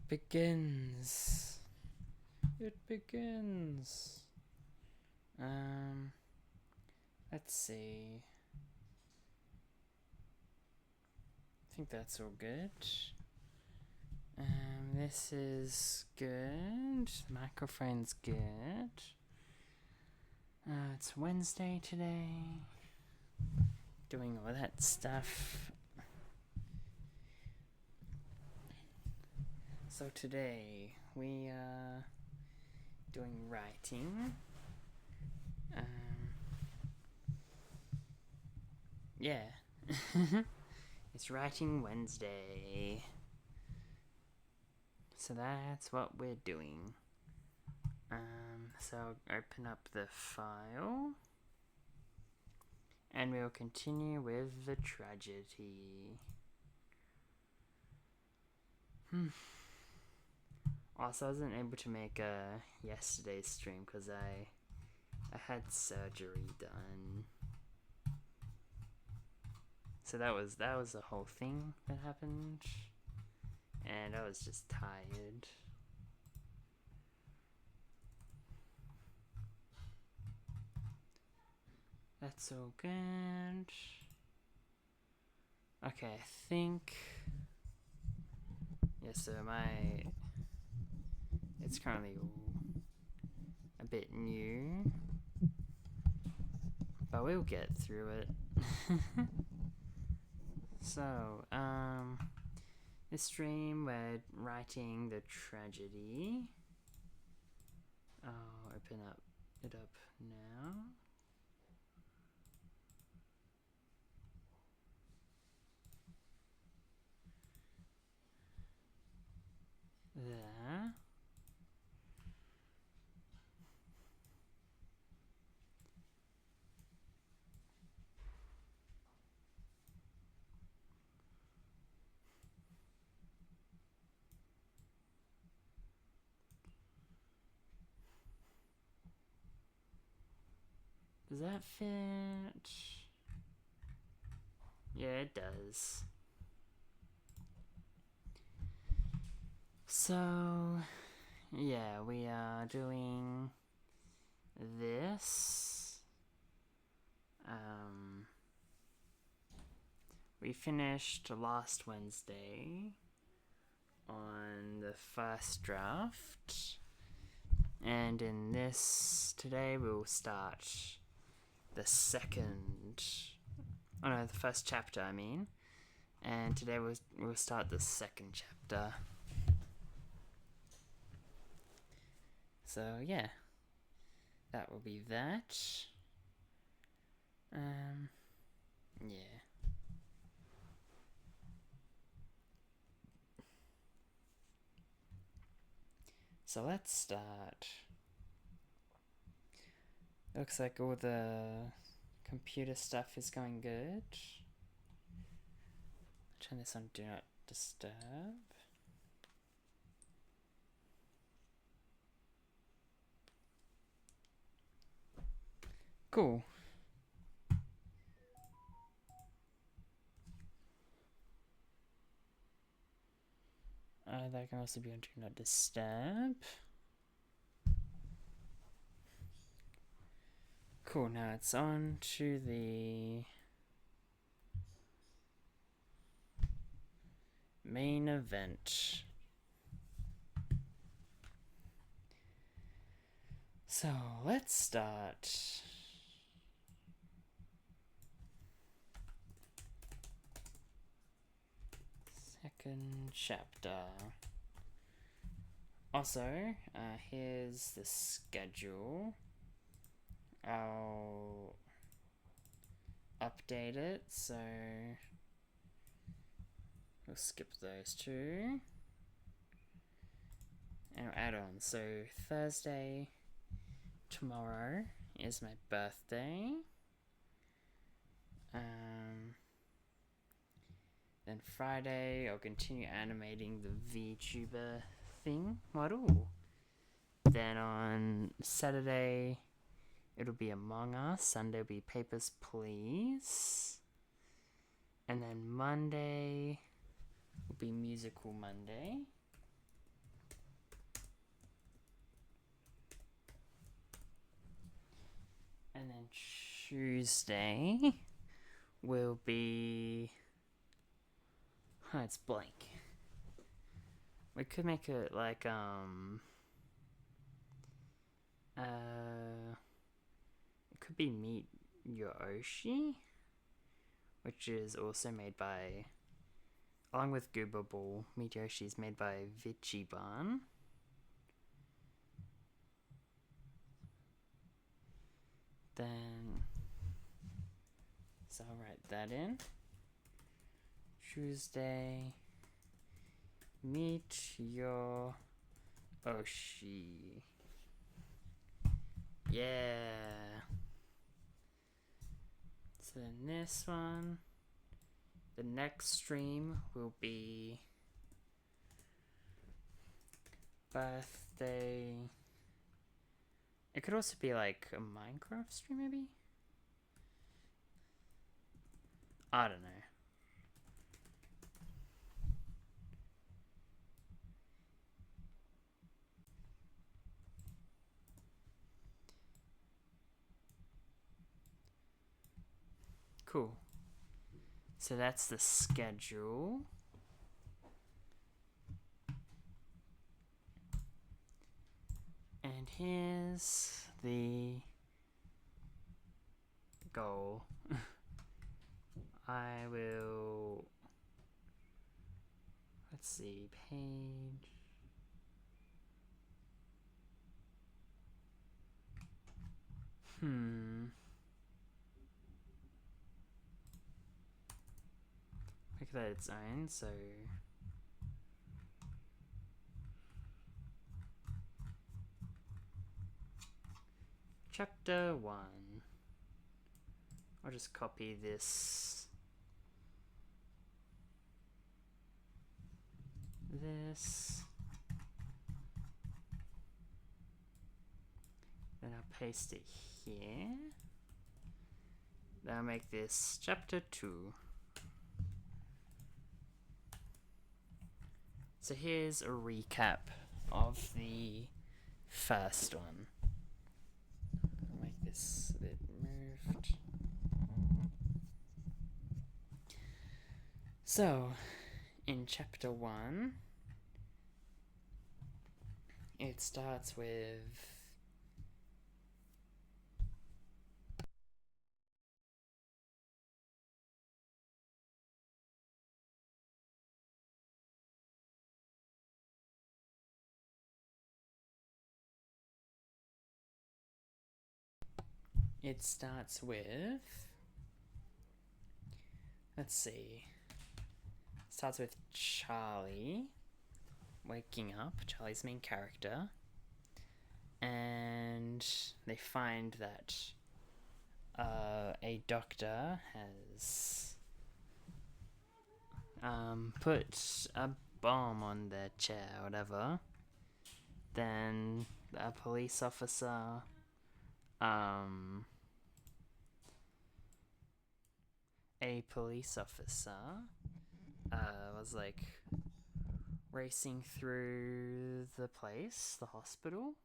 begins. It begins. Let's see. I think that's all good. This is good. Microphone's good. It's Wednesday today. Doing all that stuff. So today we are doing writing. Yeah. It's Writing Wednesday. So that's what we're doing. So I'll open up the file. And we'll continue with the tragedy. Also, I wasn't able to make yesterday's stream because I had surgery done. So that was the whole thing that happened. And I was just tired. That's all good. Okay, I think... Yeah, so it's currently a bit new. But we'll get through it. So, this stream we're writing the tragedy. I'll open it up now. There. Does that fit? Yeah, it does. So, yeah, we are doing this. We finished last Wednesday on the first draft. And in this, today we'll start the first chapter, I mean. And today we'll start the second chapter. So yeah, that will be that. Yeah. So let's start. Looks like all the computer stuff is going good. Turn this on Do Not Disturb. Cool. That can also be on Do Not Disturb. Cool, now it's on to the main event. So let's start. Second chapter. Also, here's the schedule. I'll update it, so we'll skip those two. And I'll add on. So Thursday, tomorrow, is my birthday. Then Friday, I'll continue animating the VTuber thing model. Then on Saturday, it'll be Among Us. Sunday will be Papers, Please. And then Monday will be Musical Monday. And then Tuesday will be. Huh, it's blank. We could make it like it could be Meet Yoshi, which is also made by, along with Gooba Ball, Meet Yoshi is made by Vichiban. Then, so I'll write that in. Tuesday, Meet Your Oshi. Yeah. So then this one, the next stream will be birthday. It could also be like a Minecraft stream, maybe? I don't know. Cool. So that's the schedule. And here's the goal. I will. Let's see, page. Make that its own, so. Chapter 1. I'll just copy this. This. Then I'll paste it here. Then I'll make this chapter 2. So here's a recap of the first one. I'll make this a bit moved. So, in chapter 1, it starts with let's see. Starts with Charlie waking up, Charlie's main character, and they find that a doctor has put a bomb on their chair or whatever. Then a police officer was like racing through the place, the hospital,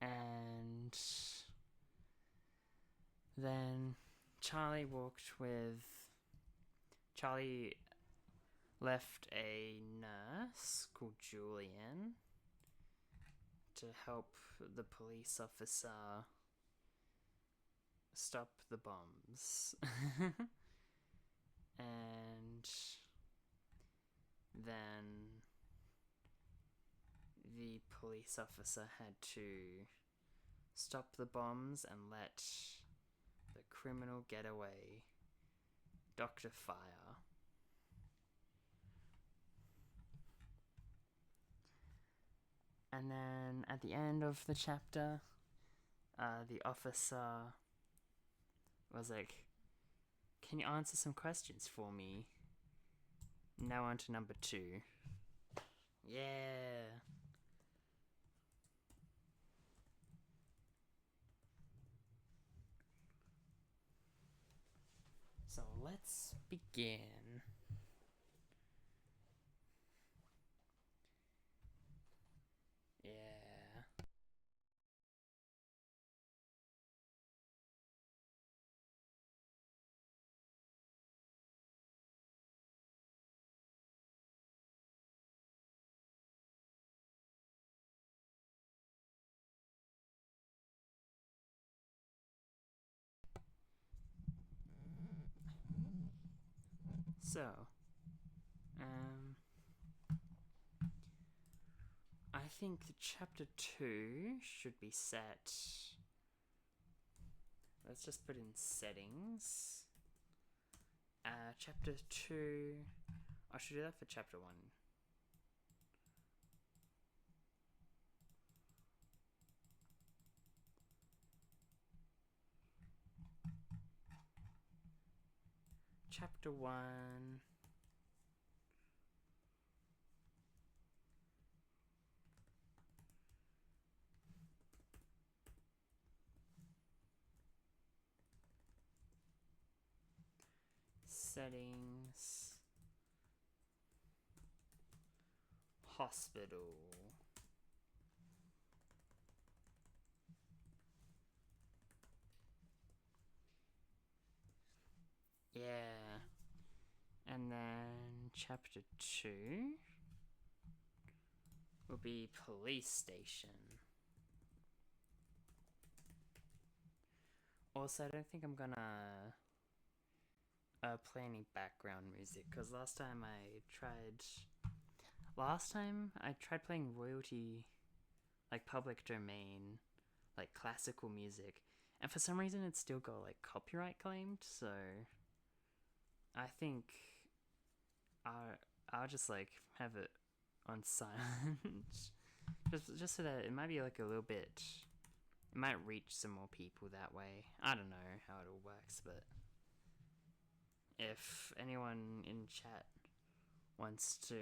and then Charlie left a nurse called Julian to help the police officer stop the bombs. And then the police officer had to stop the bombs and let the criminal get away, Dr. Fire. And then at the end of the chapter, the officer was like, "Can you answer some questions for me?" Now on to number 2. Yeah. So let's begin. Yeah. So, I think chapter 2 should be set. Let's just put in settings. Chapter 2. I should do that for chapter 1. Chapter 1. Settings. Hospital. Yeah. And then chapter 2 will be police station. Also, I don't think I'm gonna play any background music, because last time I tried playing royalty, like public domain, like classical music, and for some reason it still got like copyright claimed, so I think I'll just like have it on silent just so that it might be like a little bit, it might reach some more people that way. I don't know how it all works, but if anyone in chat wants to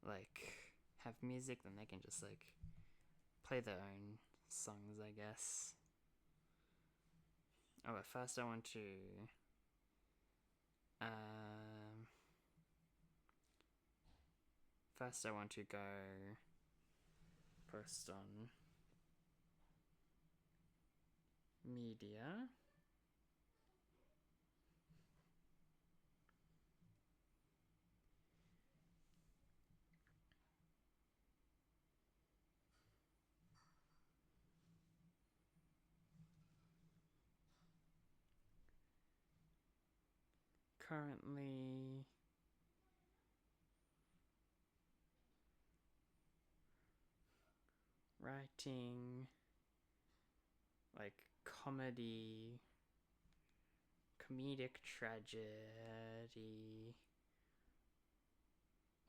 like have music, then they can just like play their own songs, I guess. Oh, but first I want to go post on media. Currently writing like comedic tragedy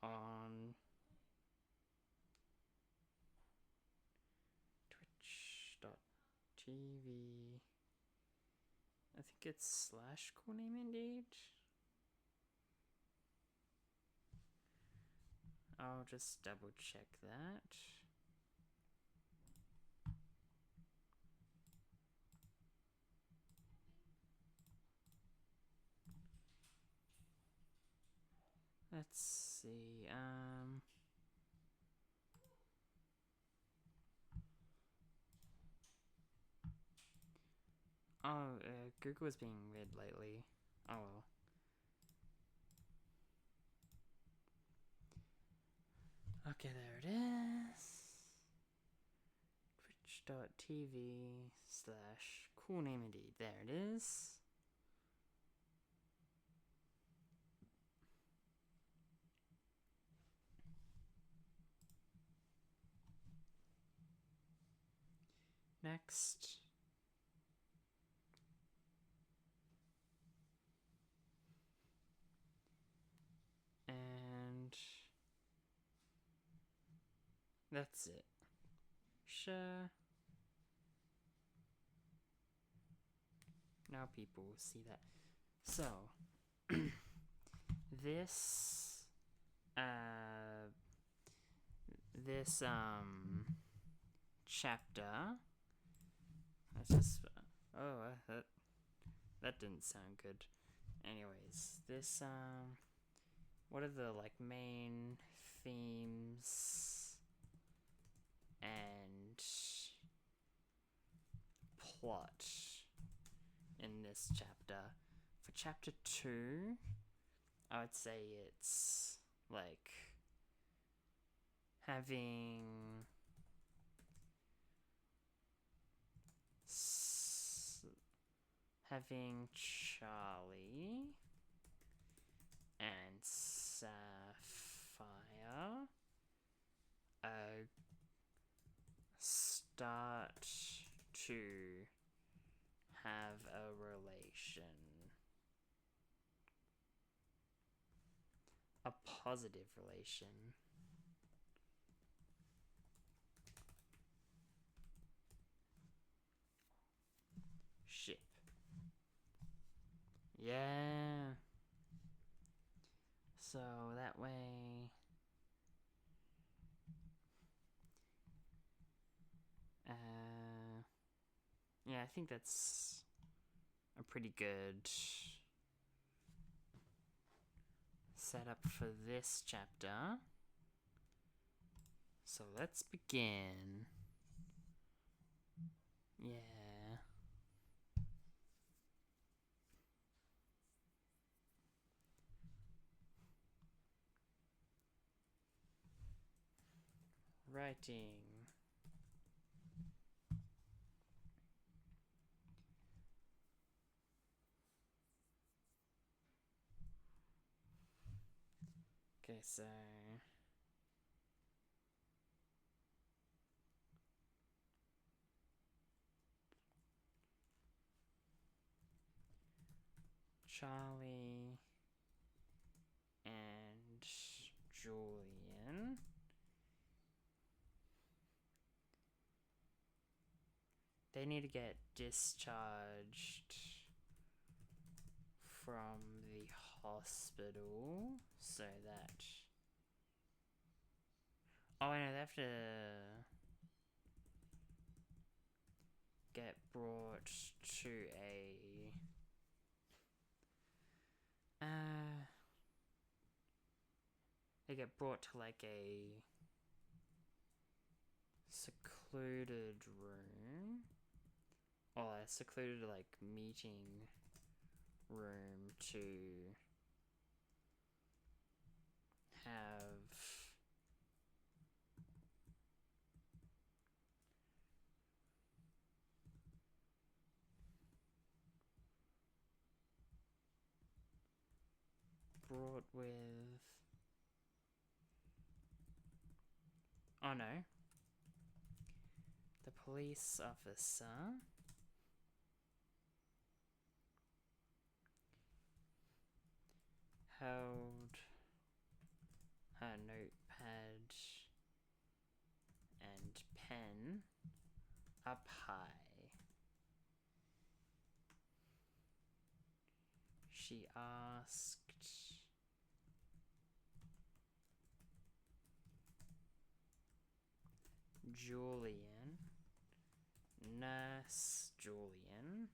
on twitch.tv. I think it's /coolname indeed. I'll just double check that. Let's see. Google is being weird lately. Oh well. Okay, there it is. Twitch.tv/coolname indeed. There it is. Next. And that's it. Sure. Now people will see that. So, this chapter. Let's just. That didn't sound good. Anyways, this what are the like main themes and plot in this chapter? For chapter 2, I would say it's like having having Charlie and Sapphire start to have a relation. A positive relation. Ship. Yeah. So that way... yeah, I think that's a pretty good setup for this chapter. So let's begin. Yeah. Writing. Okay, so... Charlie and Julian. They need to get discharged from the hospital so that... Oh, I know, they have to get brought to a... they get brought to like a secluded room. Or a secluded like meeting room to have brought with... Oh no. The police officer held her notepad and pen up high. She asked Julian, Nurse Julian,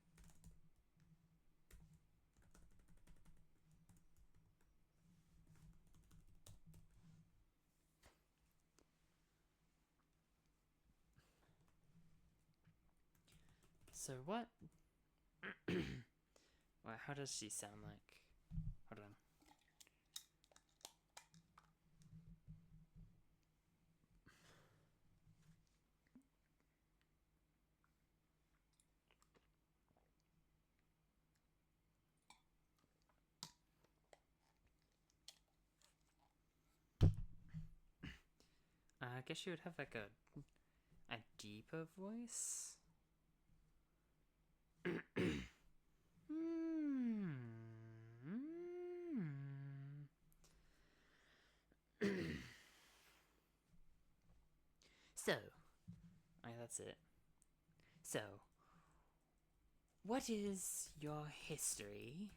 so what? Well, how does she sound like? Hold on. I guess she would have like a deeper voice. So, that's it. So, what is your history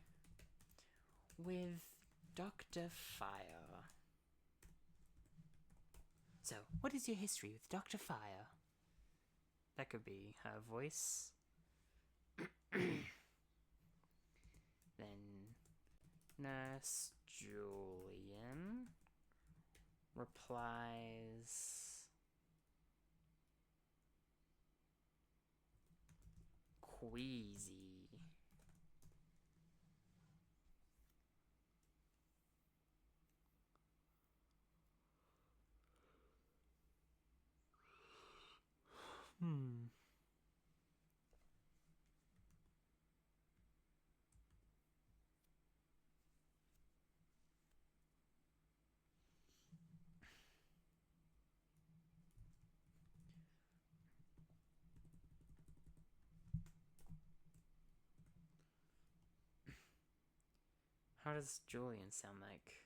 with Dr. Fire? So, what is your history with Dr. Fire? That could be her voice. Then, Nurse Julian replies queasy. How does Julian sound like?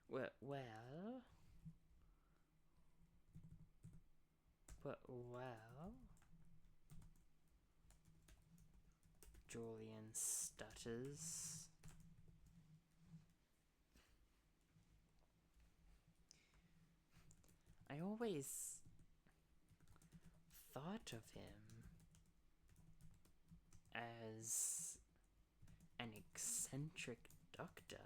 Well, Julian stutters. I always thought of him as an eccentric doctor,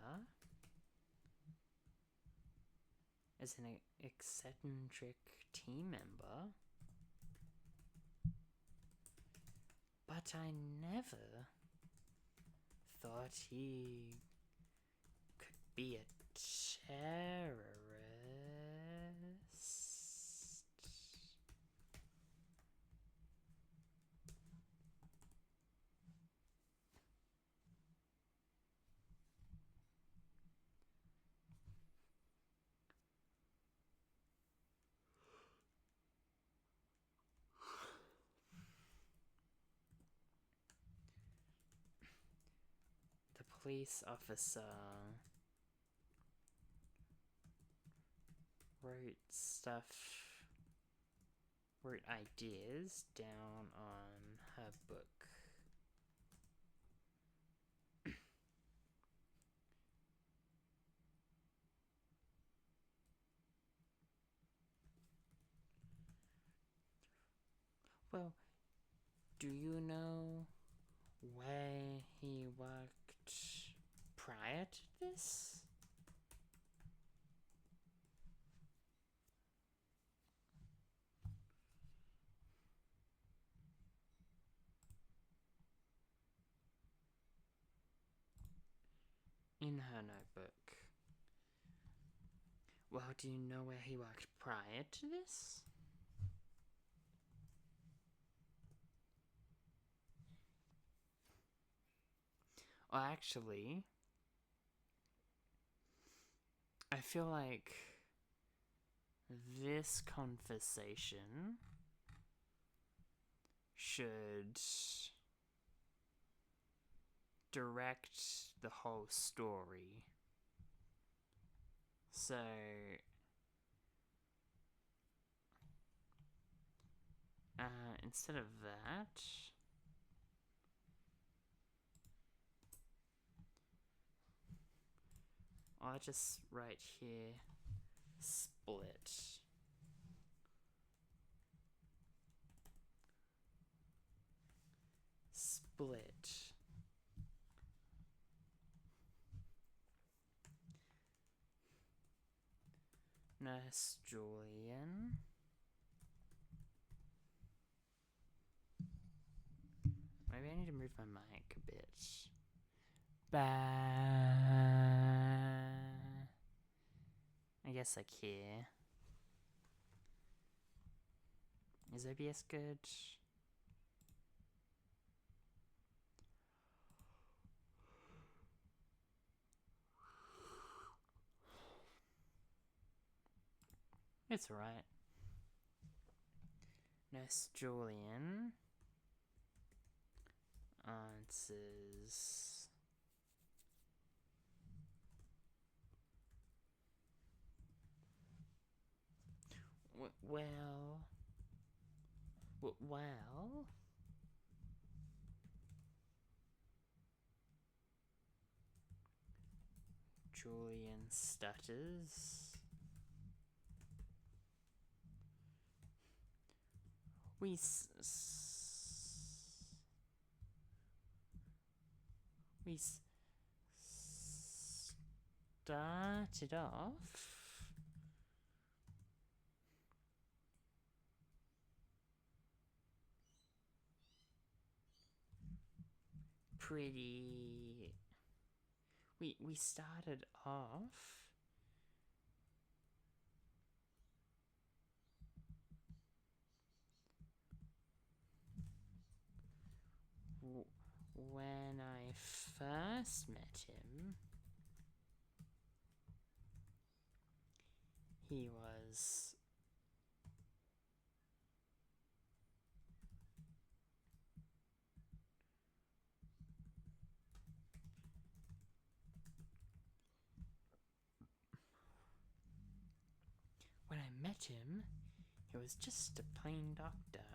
as an eccentric team member, but I never thought he could be a terrorist. The police officer wrote ideas down on her book. Well, do you know where he worked prior to this? In her notebook. Well, do you know where he worked prior to this? Well, actually, I feel like this conversation should direct the whole story. So, instead of that, I'll just write here, split. Split. Nurse Julian. Maybe I need to move my mic a bit. I guess like here. Is OBS good? It's alright. Nurse Julian answers well, Julian stutters. We started off pretty. We started off when I first met him. He was met him, he was just a plain doctor.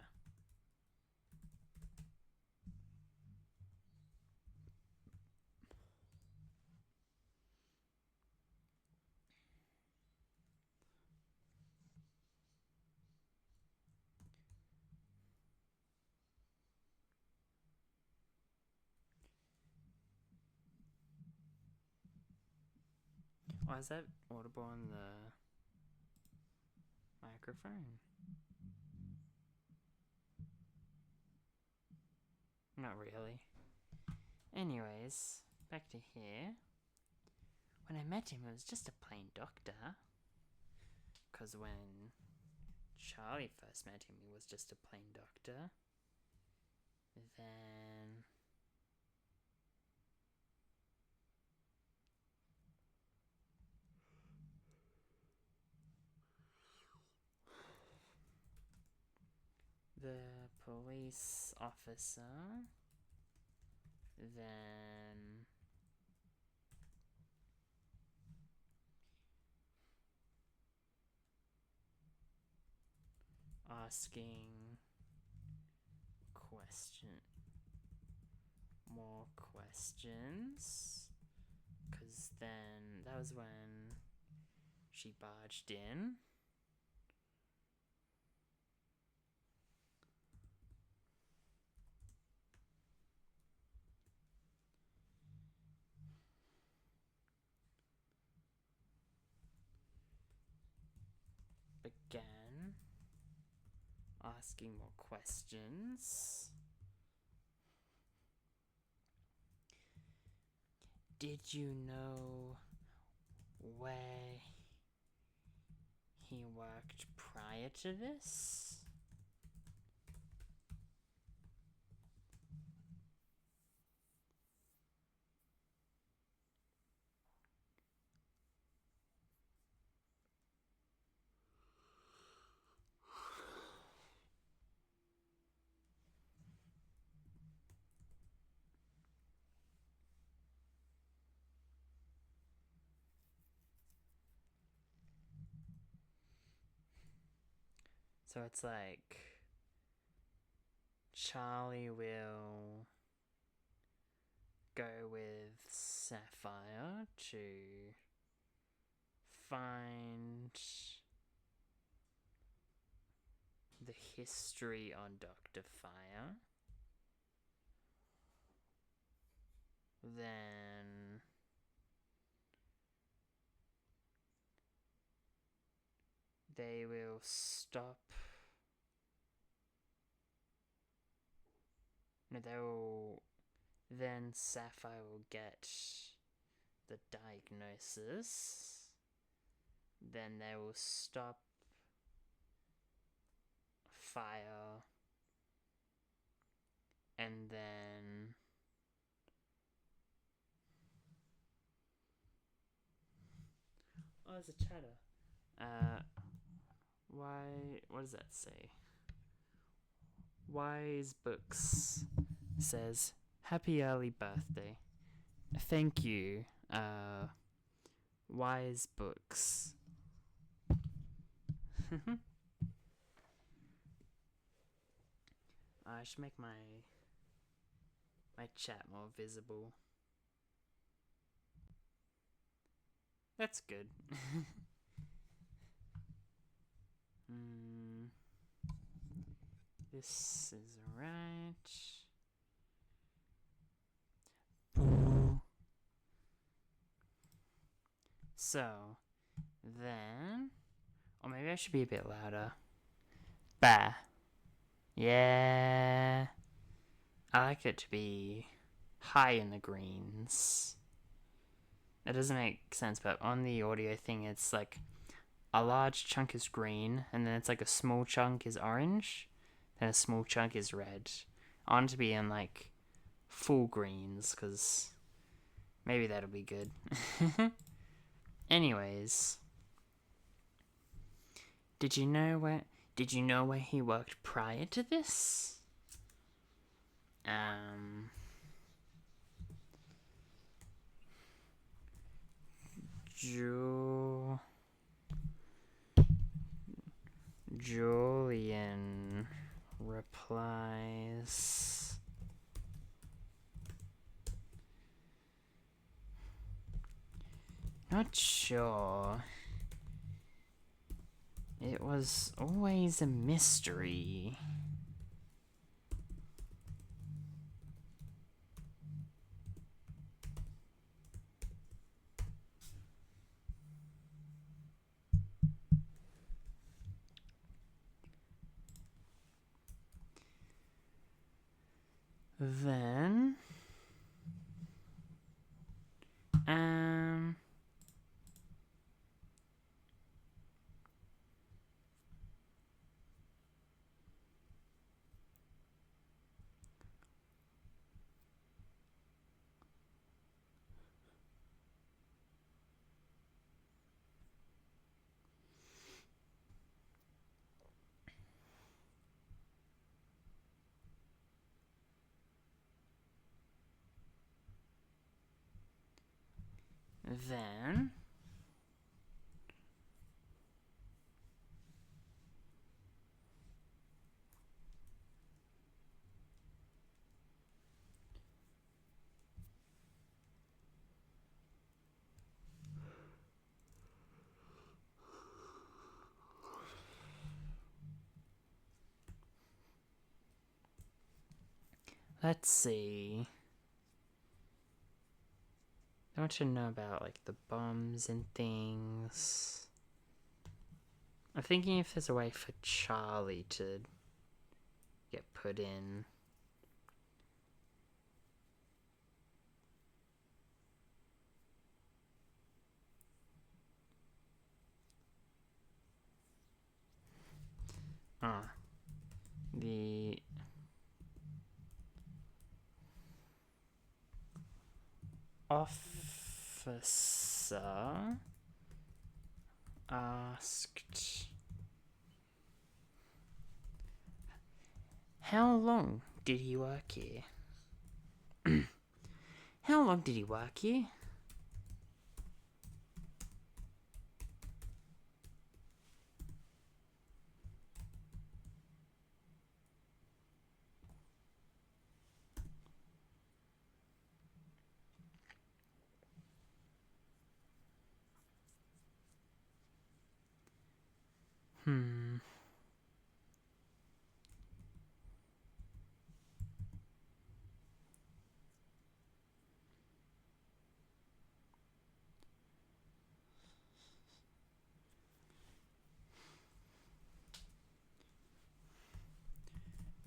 Why is that audible on the microphone? Not really. Anyways, back to here. When I met him, it was just a plain doctor. Because when Charlie first met him, he was just a plain doctor. Then... the police officer, then asking more questions, because then that was when she barged in. Began asking more questions. Did you know where he worked prior to this? So it's like Charlie will go with Sapphire to find the history on Dr. Fire. Then they will stop. No, they will. Then Sapphire will get the diagnosis. Then they will stop Fire. And then oh, there's a chatter. Why? What does that say? Wise Books says, "Happy early birthday. Thank you, Wise Books." I should make my chat more visible. That's good. This is right. So, then... Or maybe I should be a bit louder. Bah. Yeah. I like it to be high in the greens. That doesn't make sense, but on the audio thing, it's like a large chunk is green, and then it's like a small chunk is orange, then a small chunk is red. I want it to be in like full greens, because maybe that'll be good. Anyways, did you know where he worked prior to this? Julian replies. Not sure. It was always a mystery. Then, then, let's see. I want to know about, like, the bombs and things. I'm thinking if there's a way for Charlie to get put in. The officer asked, how long did he work here? How long did he work here?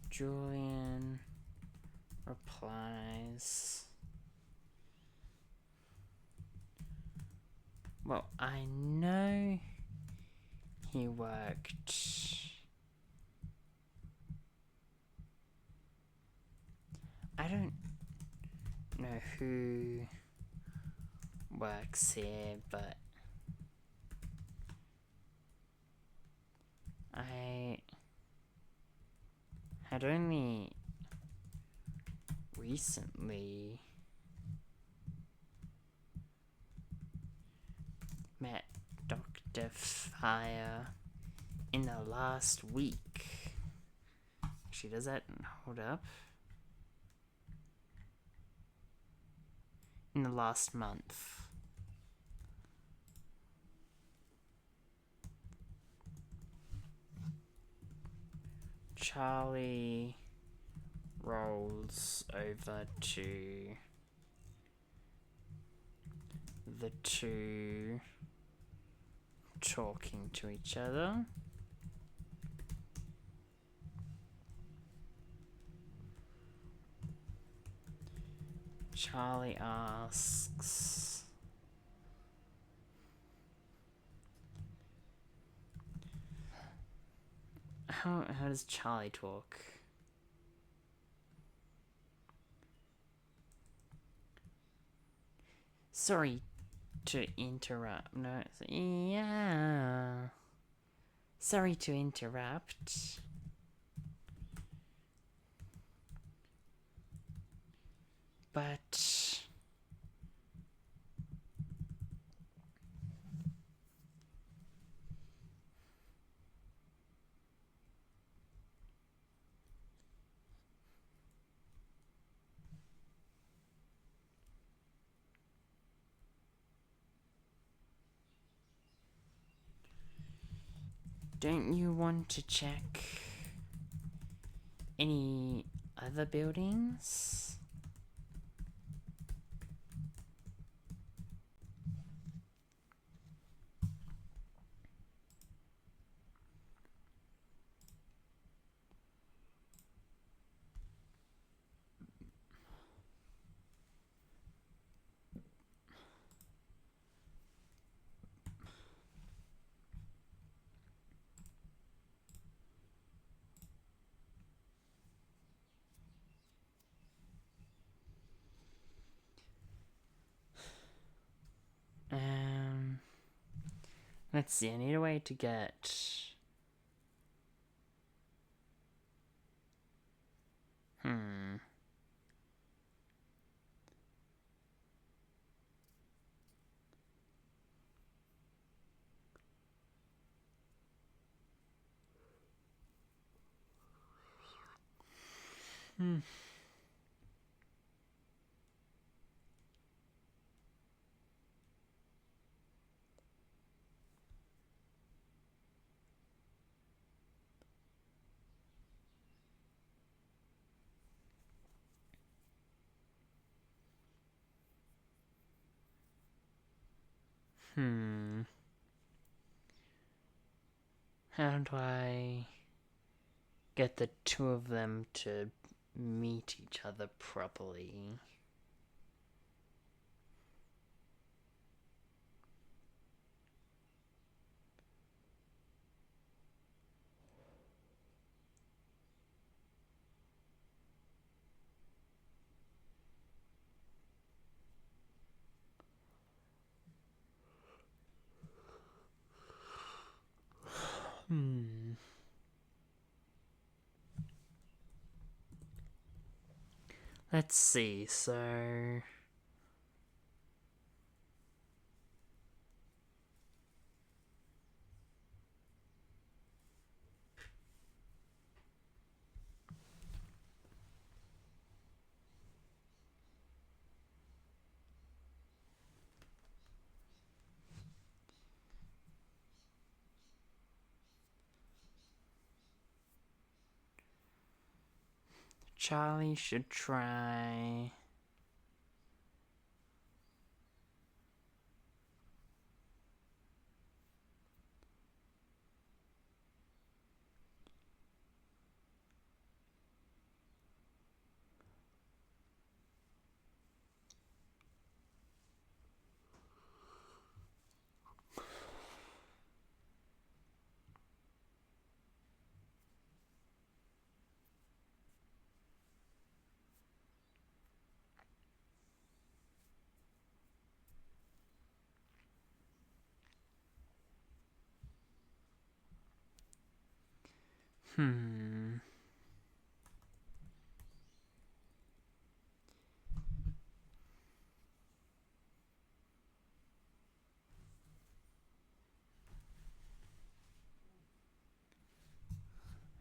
Julian replies, well, I know he worked. I don't know who works here, but I had only recently met Dr. Fire in the last week. Actually, does that hold up? In the last month. Charlie rolls over to the two talking to each other. Charlie asks, how does Charlie talk? Sorry to interrupt. No, yeah. Sorry to interrupt. But Don't you want to check any other buildings? Let's see, I need a way to get... How do I get the two of them to meet each other properly? Let's see, so... Charlie should try...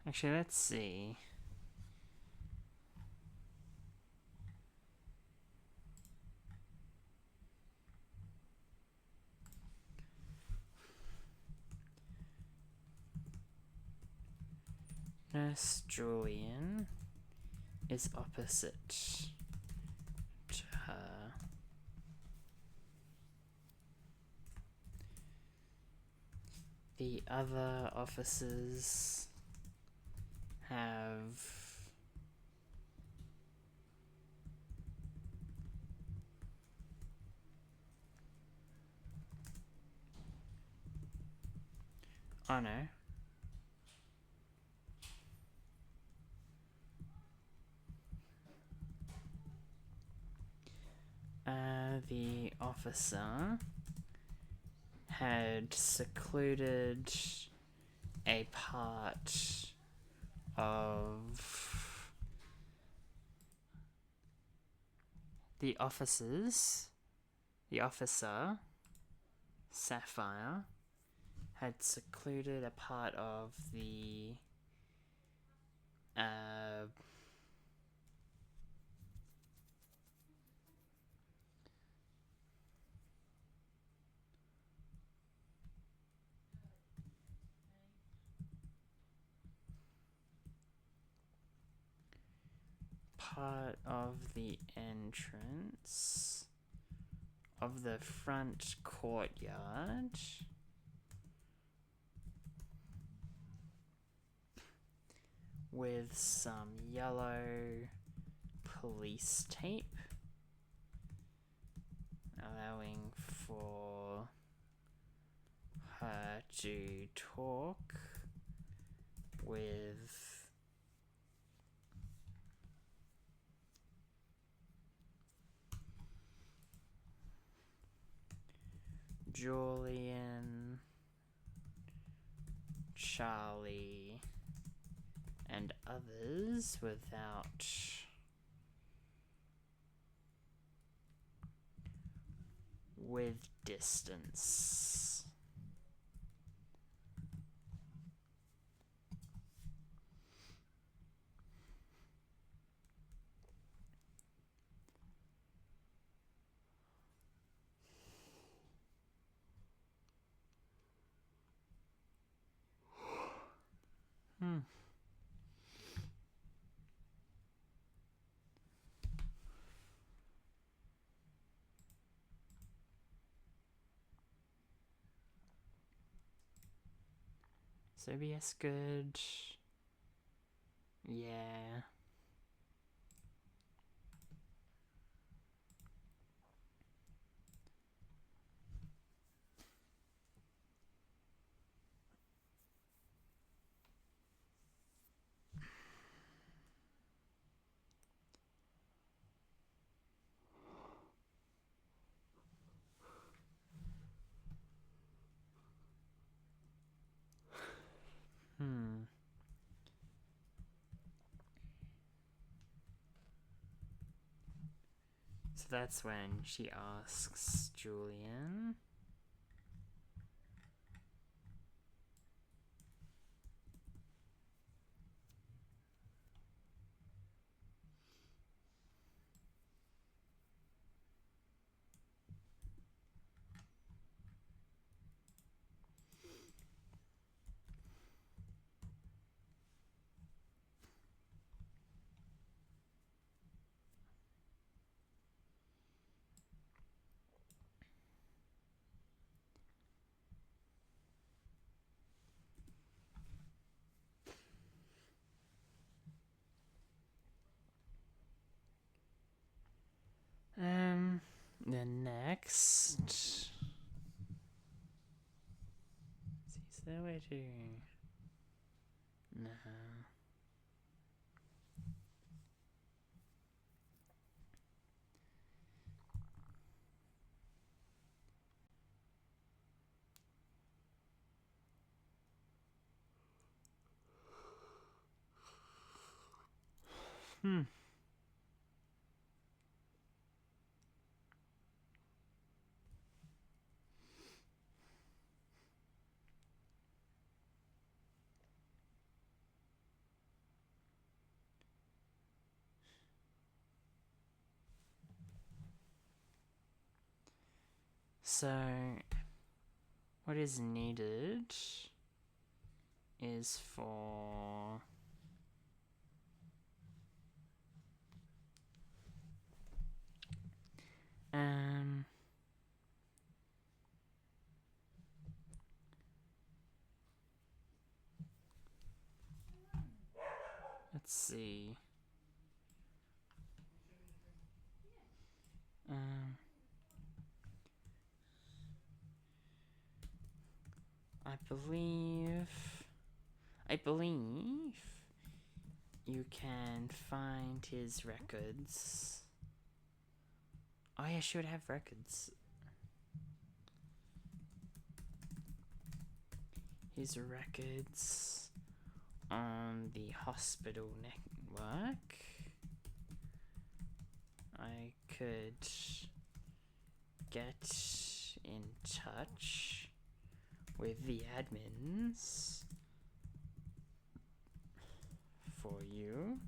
Actually, let's see. Nurse Julian is opposite to her. The other officers have... Oh no. The officer had secluded a part of the officer, Sapphire, had secluded a part of the part of the entrance of the front courtyard with some yellow police tape, allowing for her to talk with Julian, Charlie, and others without with distance. So yes, good. Yeah. So that's when she asks Julian. Then next. Is there a way to? No. So, what is needed is for let's see. I believe you can find his records. Oh yeah, she would have records. His records on the hospital network. I could get in touch with the admins for you.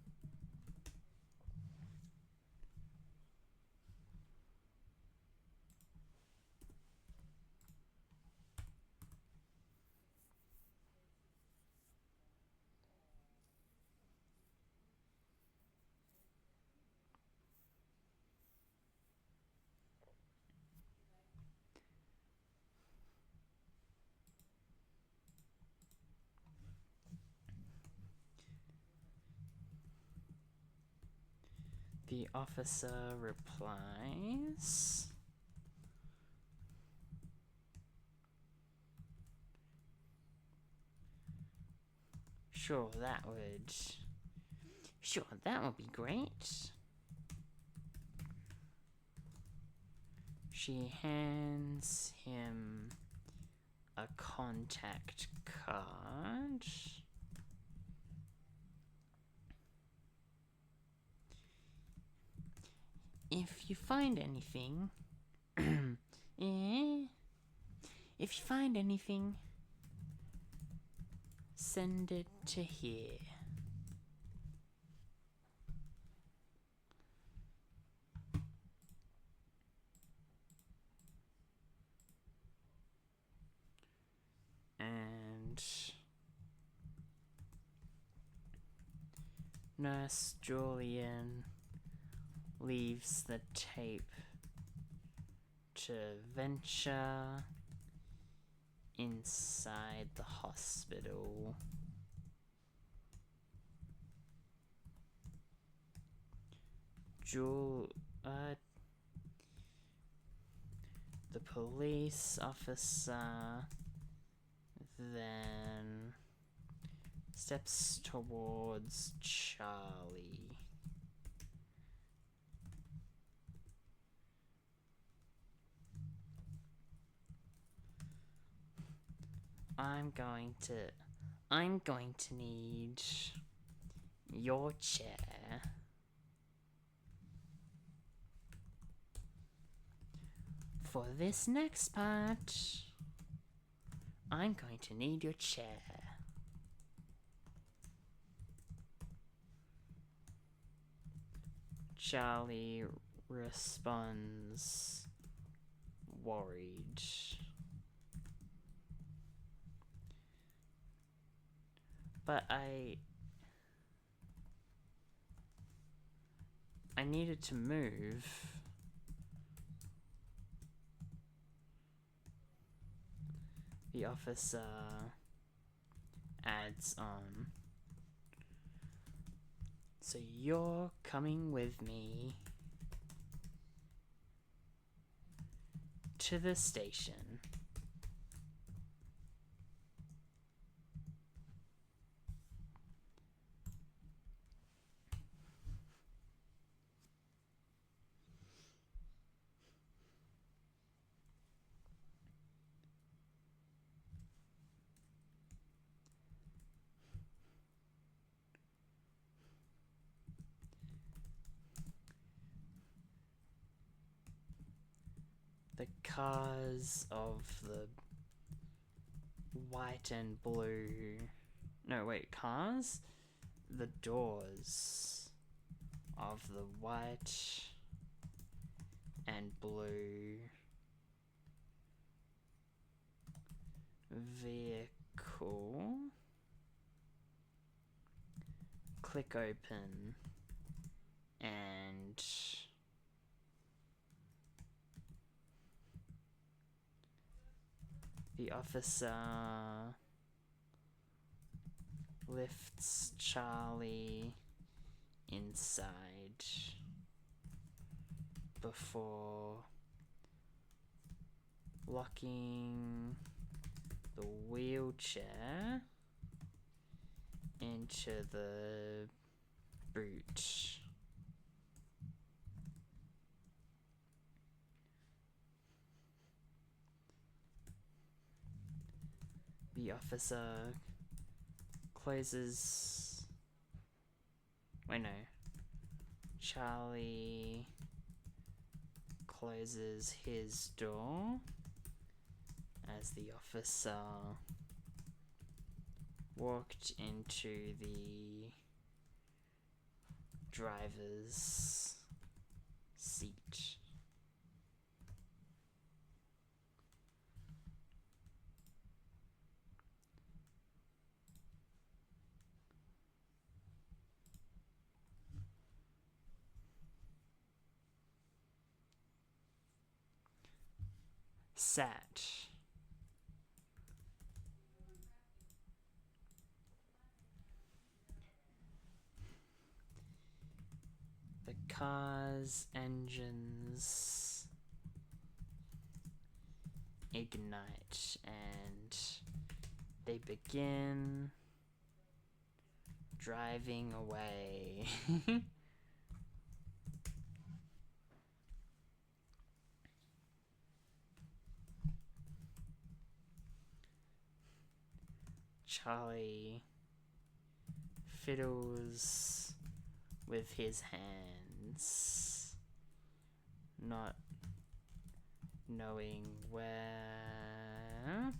The officer replies, Sure, that would be great. She hands him a contact card. If you find anything, send it to here. And Nurse Julian leaves the tape to venture inside the hospital. The police officer then steps towards Charlie. I'm going to need your chair. For this next part, I'm going to need your chair. Charlie responds, worried. But I needed to move. The officer adds on, so you're coming with me to the station. The cars of the white and blue... No, wait, cars? The doors of the white and blue vehicle click open, and the officer lifts Charlie inside before locking the wheelchair into the boot. The officer closes... Wait, no. Charlie closes his door as the officer walked into the driver's seat. Sat. The car's engines ignite and they begin driving away. Charlie fiddles with his hands, not knowing where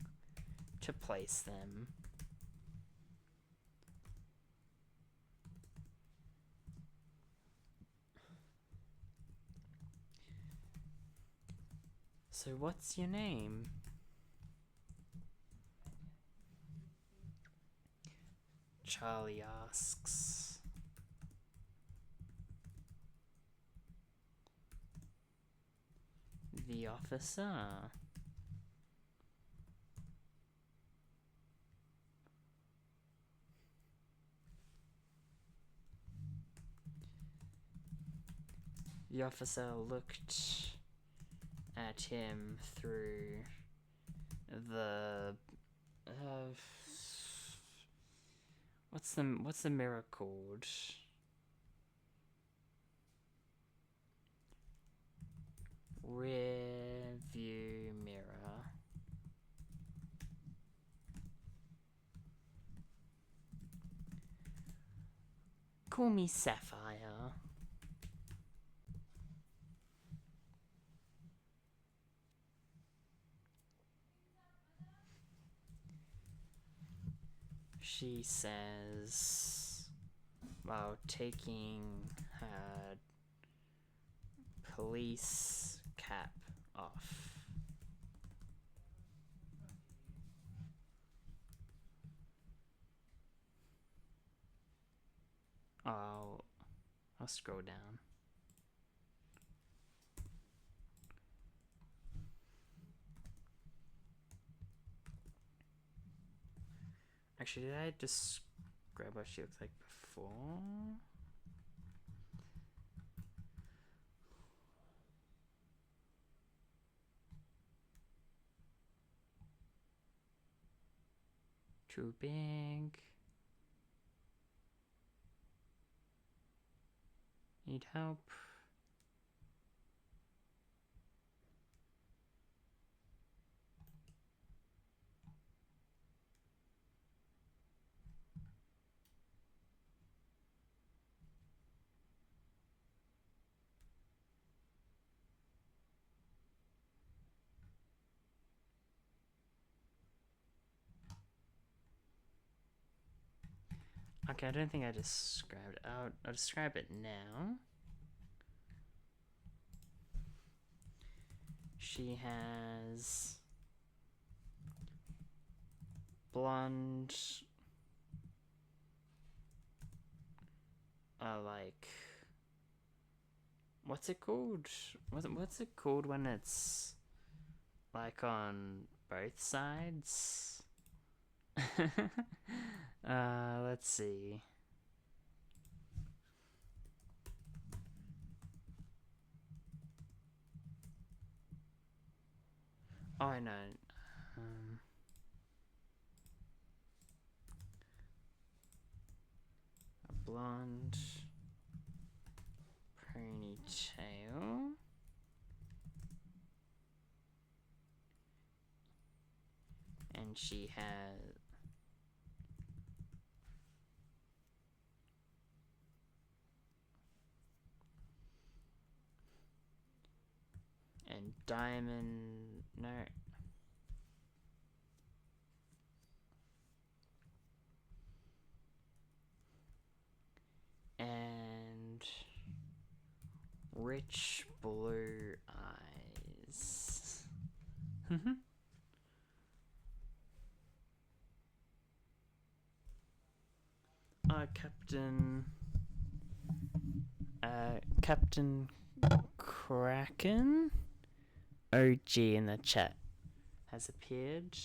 to place them. So what's your name? Charlie asks. The officer. The officer looked at him through the what's the mirror called? Rear view mirror. Call me Sapphire. She says while taking her police cap off. I'll scroll down. Actually, did I describe what she looks like before? Too big. Need help? Okay, I don't think I described it. I'll describe it now. She has blonde, like, what's it called? What's it called when it's like on both sides? Let's see. Oh, I know. A blonde ponytail. And she has and diamond, no, and rich blue eyes. Captain Kraken OG in the chat has appeared.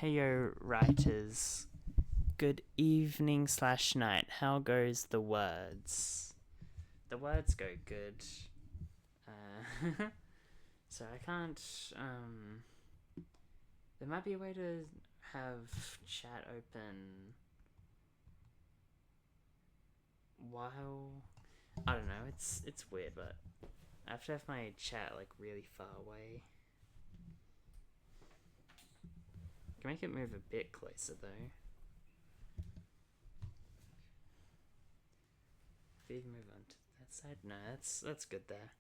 Heyo writers, good evening / night. How goes the words? the words go good. So I can't. There might be a way to have chat open while. I don't know. It's weird, but I have to have my chat like really far away. I can make it move a bit closer though. If you move on to that side, no, that's good there.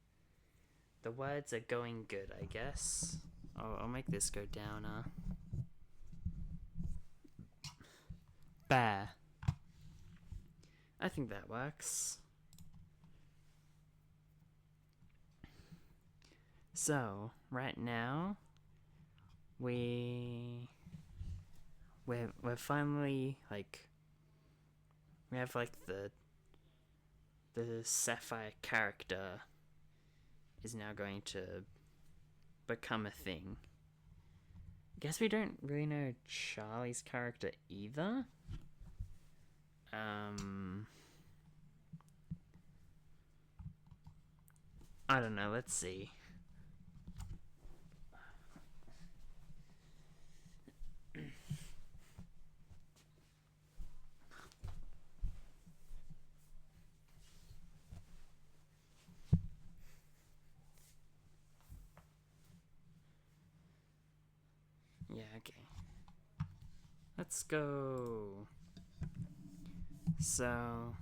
The words are going good, I guess. I'll make this go downer. Bear. I think that works. So right now, we're finally like we have like the Sapphire character is now going to become a thing. I guess we don't really know Charlie's character either. I don't know, let's see. Yeah, okay. Let's go. So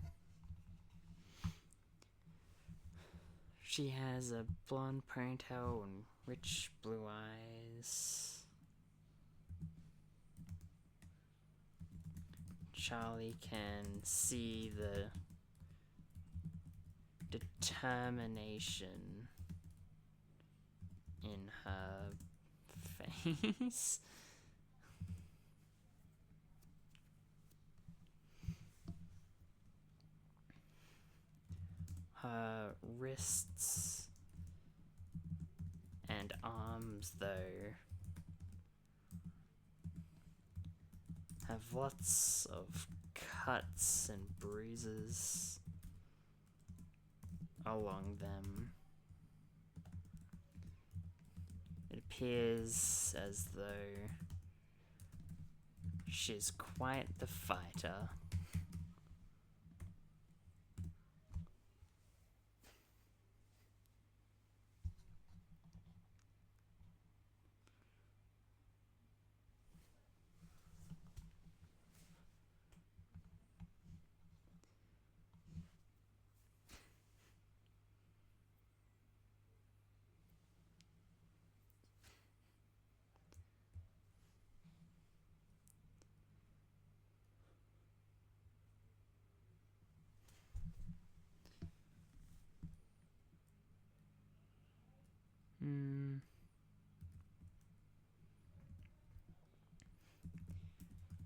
she has a blonde ponytail and rich blue eyes. Charlie can see the determination in her face. Her wrists and arms, though, have lots of cuts and bruises along them. It appears as though she's quite the fighter.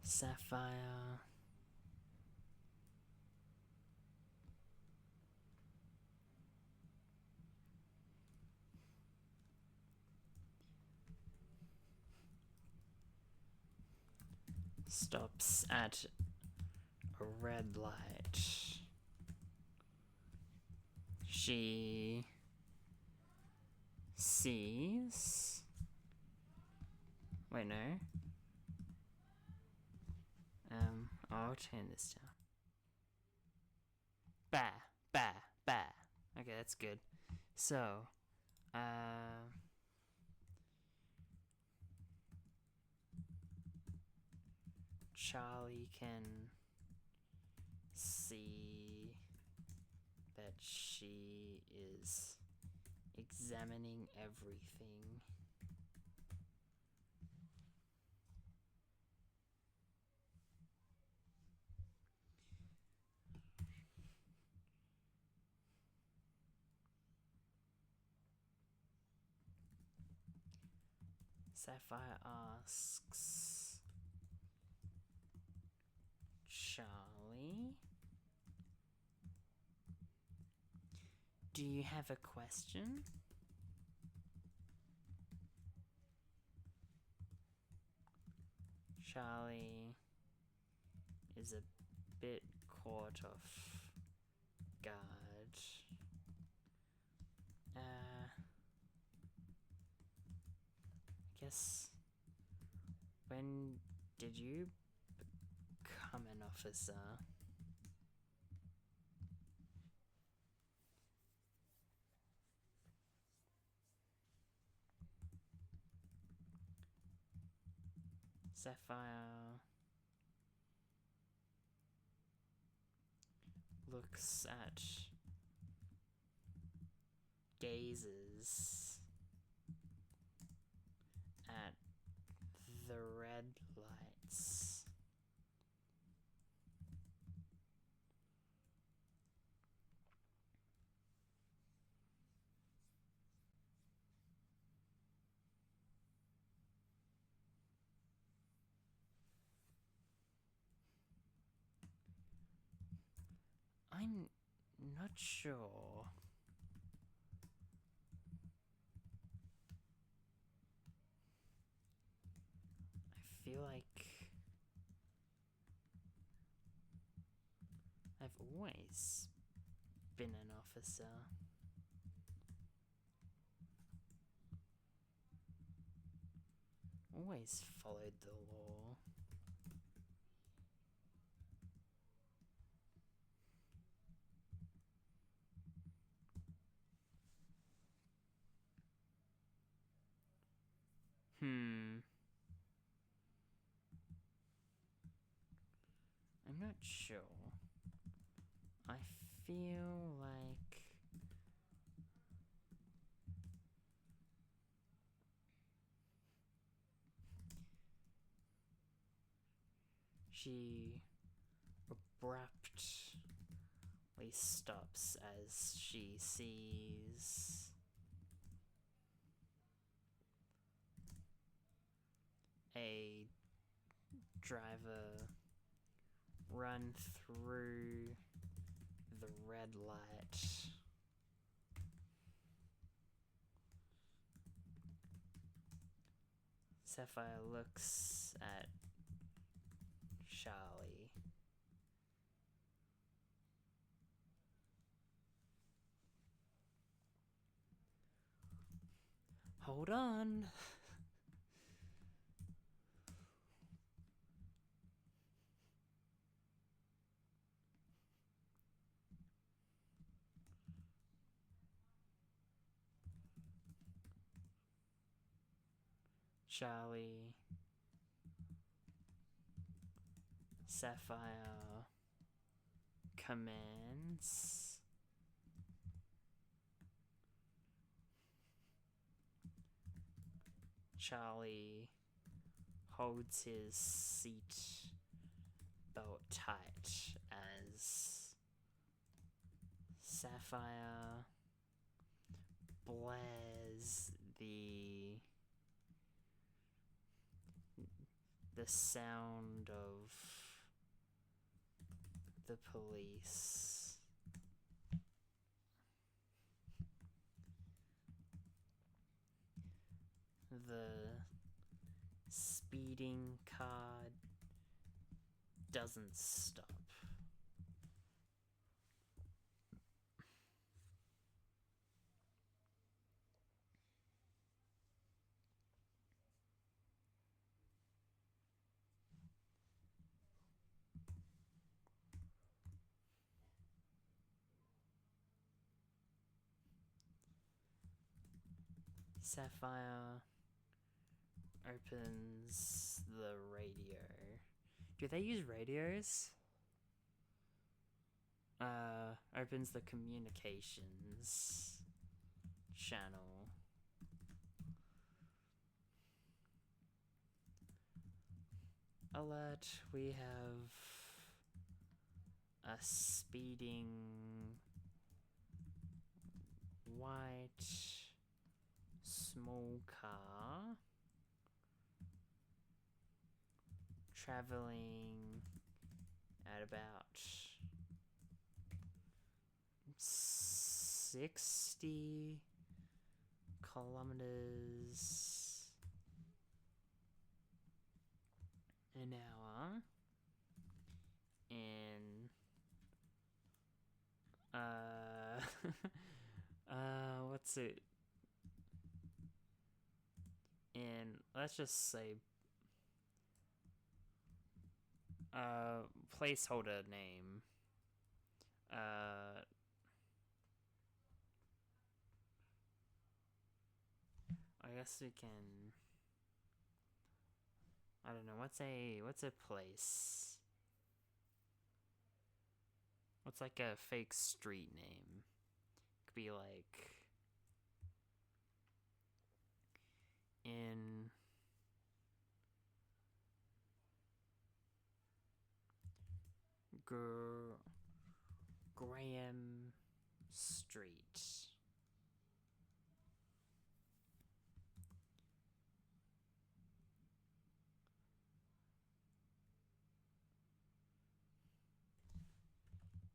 Sapphire. Stops at a red light. She sees. Wait, no. I'll turn this down. Bah. Okay, that's good. So, Charlie can see that she is examining everything. Sapphire asks Charlie, do you have a question? Charlie is a bit caught off guard. guess, when did you become an officer? Sapphire looks at, gazes at the red lights. I'm not sure. I feel like I've always been an officer. Always followed the law. I'm not sure. I feel like she abruptly stops as she sees a driver run through the red light. Sapphire looks at Charlie. Hold on. Charlie, Sapphire commands. Charlie holds his seat belt tight as Sapphire blares the sound of the police. The speeding car doesn't stop. Sapphire opens the radio. Do they use radios? Opens the communications channel. Alert, we have a speeding white small car traveling at about 60 kilometers an hour in what's it, in, let's just say, placeholder name. I guess we can. I don't know. What's a place? What's like a fake street name? Could be like in Graham Street.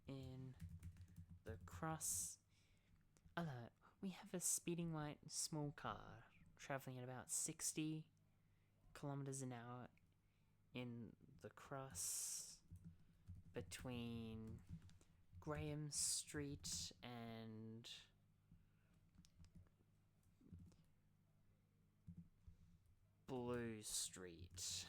In the cross alert, we have a speeding white small car traveling at about 60 kilometers an hour in the cross between Graham Street and Blue Street.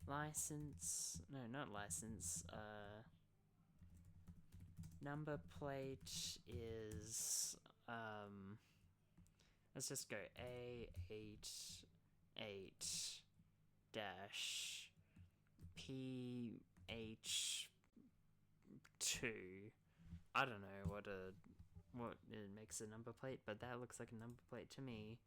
License, no, not license, number plate is, let's just go A88 dash PH2. I don't know what it makes a number plate, but that looks like a number plate to me.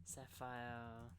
Sapphire.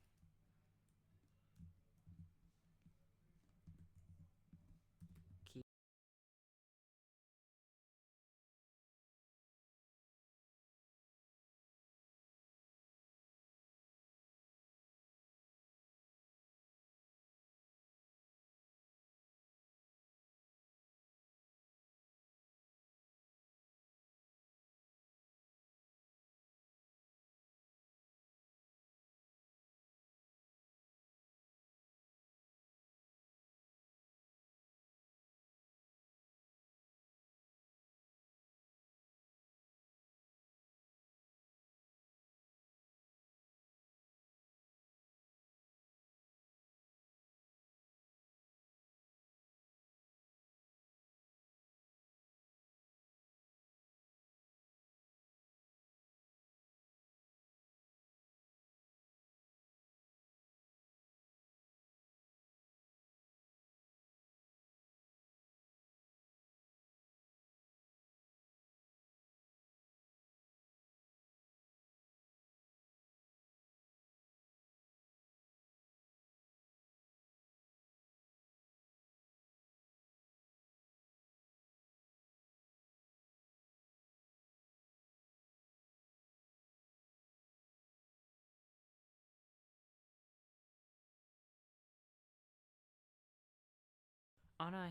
Oh no, I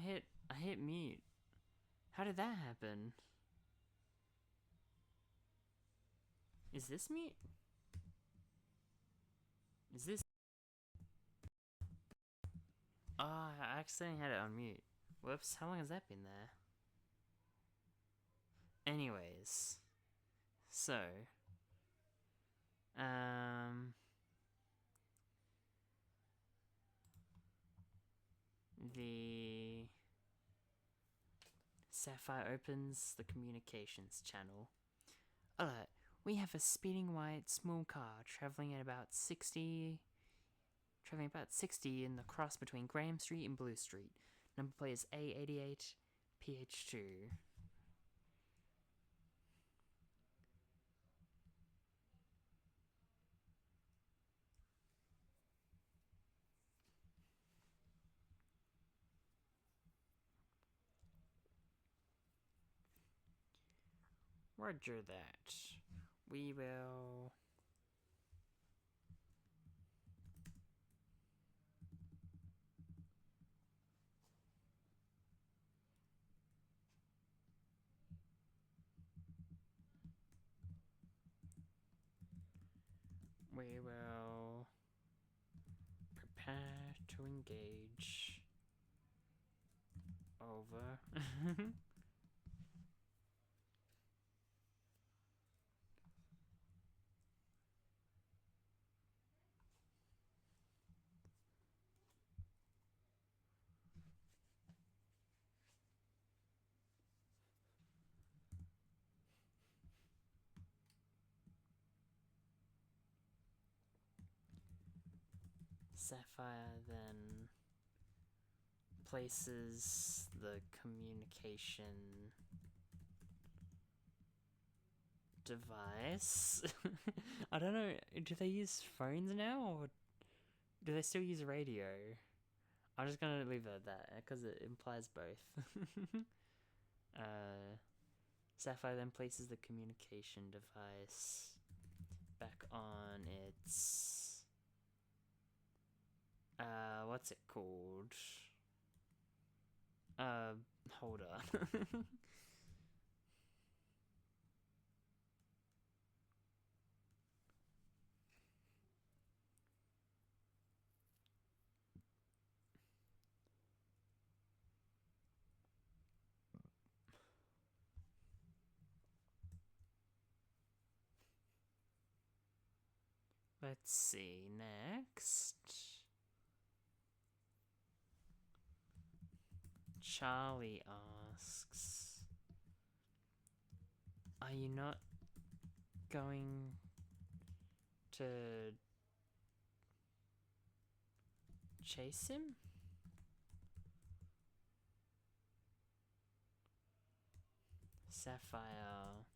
hit mute. How did that happen? Is this mute? Is this? Oh, I accidentally had it on mute. Whoops, how long has that been there? Anyways, so, the Sapphire opens the communications channel. Alert, we have a speeding white small car traveling about 60 in the cross between Graham Street and Blue Street. Number plate is A88 PH2. Roger that. We will... We will prepare to engage. Over. Sapphire then places the communication device. I don't know, do they use phones now or do they still use radio? I'm just gonna leave it at that because it implies both. Sapphire then places the communication device back on its what's it called? Hold on. Let's see, next. Charlie asks, are you not going to chase him? Sapphire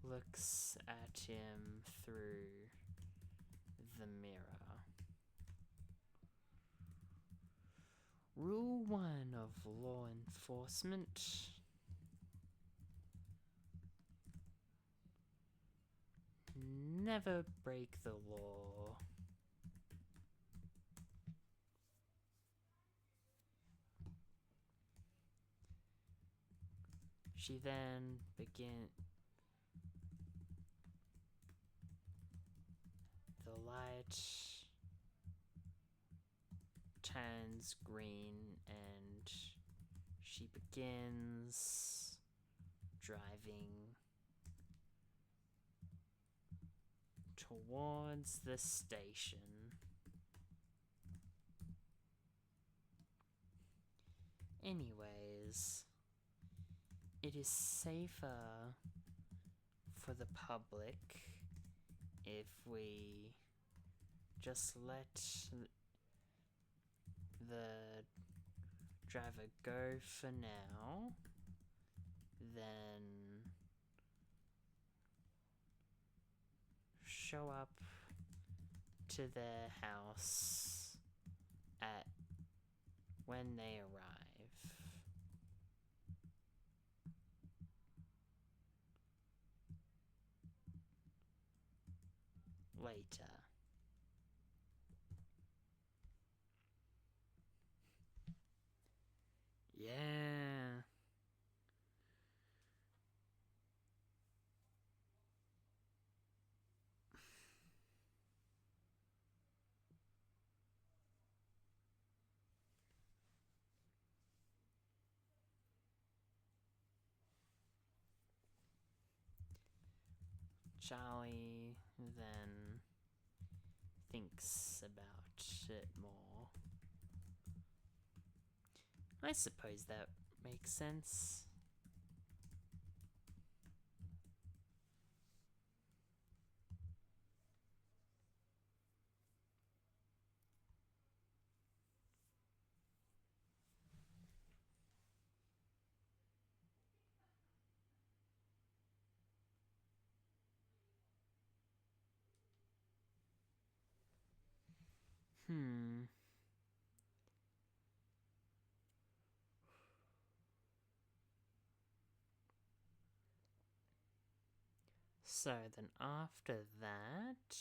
looks at him through the mirror. Rule 1 of law enforcement: never break the law. She then the light turns green and she begins driving towards the station. Anyways, it is safer for the public if we just let the driver go for now, then show up to their house at when they arrive. Later. Yeah. Charlie then thinks about it more. I suppose that makes sense. So then after that,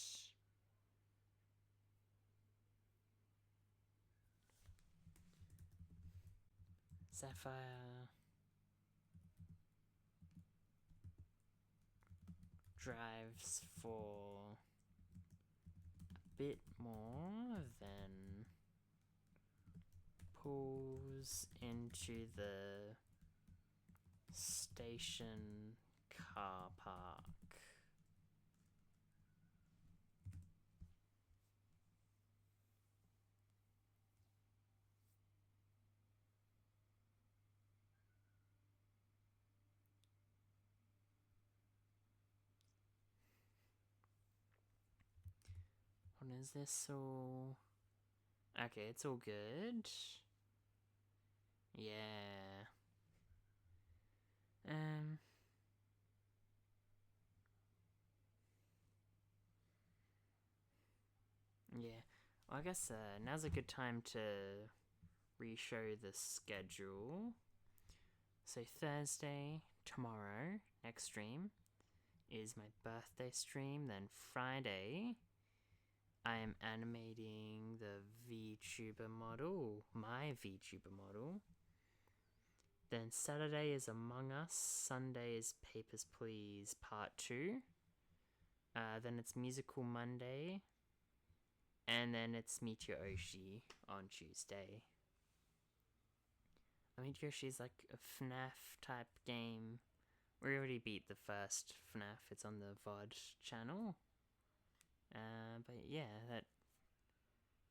Sapphire drives for a bit more, then pulls into the station car park. What is this all? Okay, it's all good. Yeah. Yeah. Well, I guess now's a good time to re-show the schedule. So Thursday, tomorrow, next stream, is my birthday stream. Then Friday, I am animating the VTuber model, my VTuber model. Then Saturday is Among Us. Sunday is Papers, Please Part 2. Then it's Musical Monday. And then it's Meet Your Oshi on Tuesday. Meet Your Oshi is like a FNAF type game. We already beat the first FNAF. It's on the VOD channel. But yeah,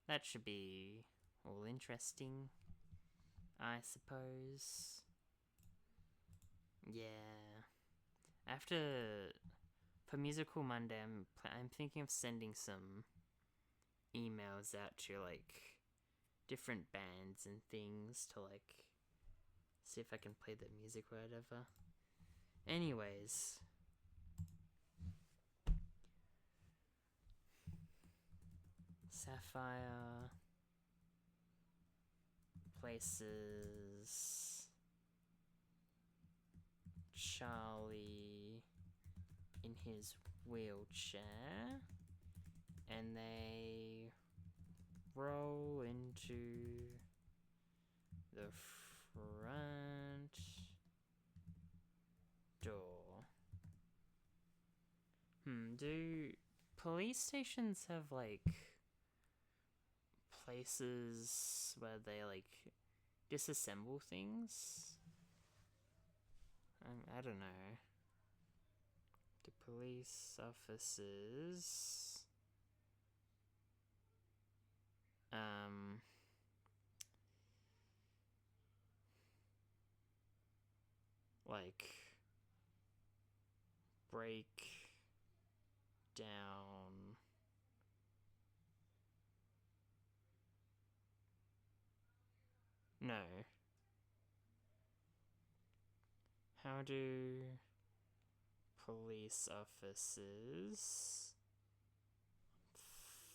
that should be all interesting, I suppose. Yeah. For Musical Monday, I'm thinking of sending some emails out to like different bands and things to like see if I can play the music or whatever. Anyways, Sapphire places Charlie in his wheelchair and they roll into the front door. Do police stations have like places where they like disassemble things? I don't know. The police officers like break down no. How do police officers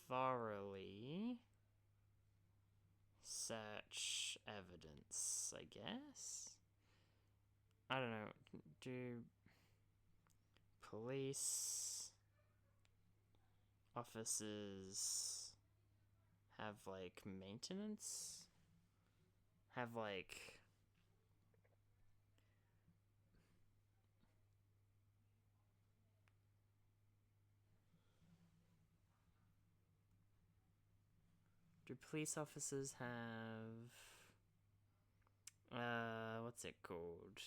thoroughly search evidence, I guess? I don't know. Do police officers have like maintenance? Have like do police officers have what's it called?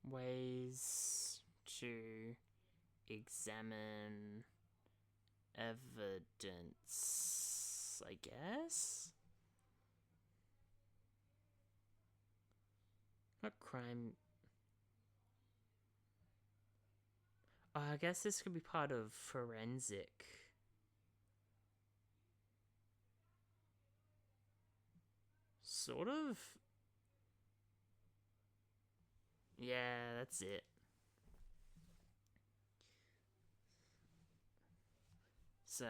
Ways to examine evidence, I guess? What crime? I guess this could be part of forensic. Sort of? Yeah, that's it. So,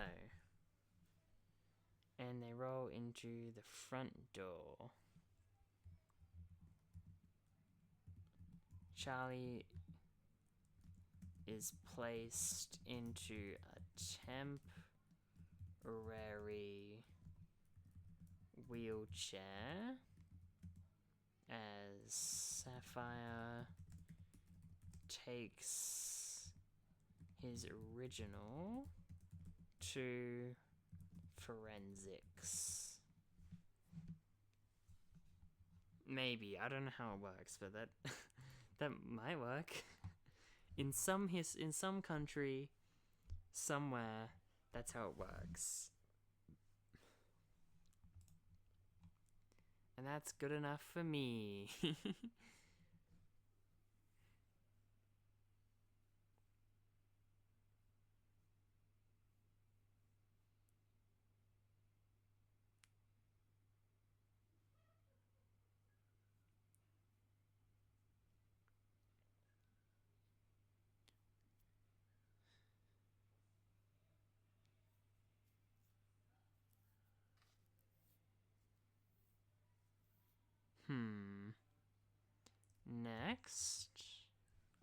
and they roll into the front door. Charlie is placed into a temporary wheelchair as Sapphire takes his original to forensics. Maybe, I don't know how it works, but that that might work. In some country, somewhere, that's how it works. And that's good enough for me. Next.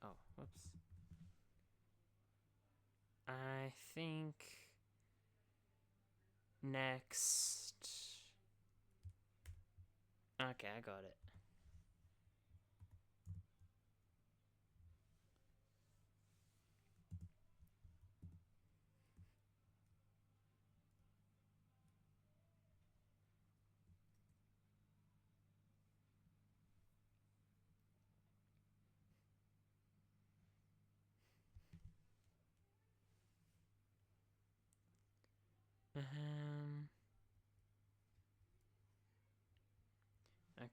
Oh, whoops. I think next. Okay, I got it.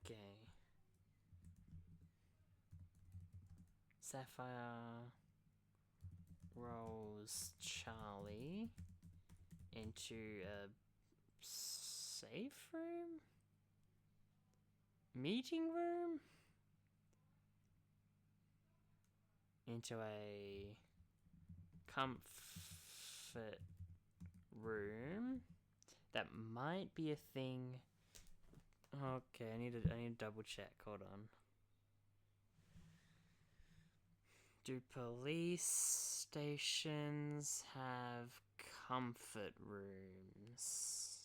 Okay. Sapphire rolls Charlie into a safe room? Meeting room? Into a comfort room. That might be a thing. Okay, I need to double check. Hold on. Do police stations have comfort rooms?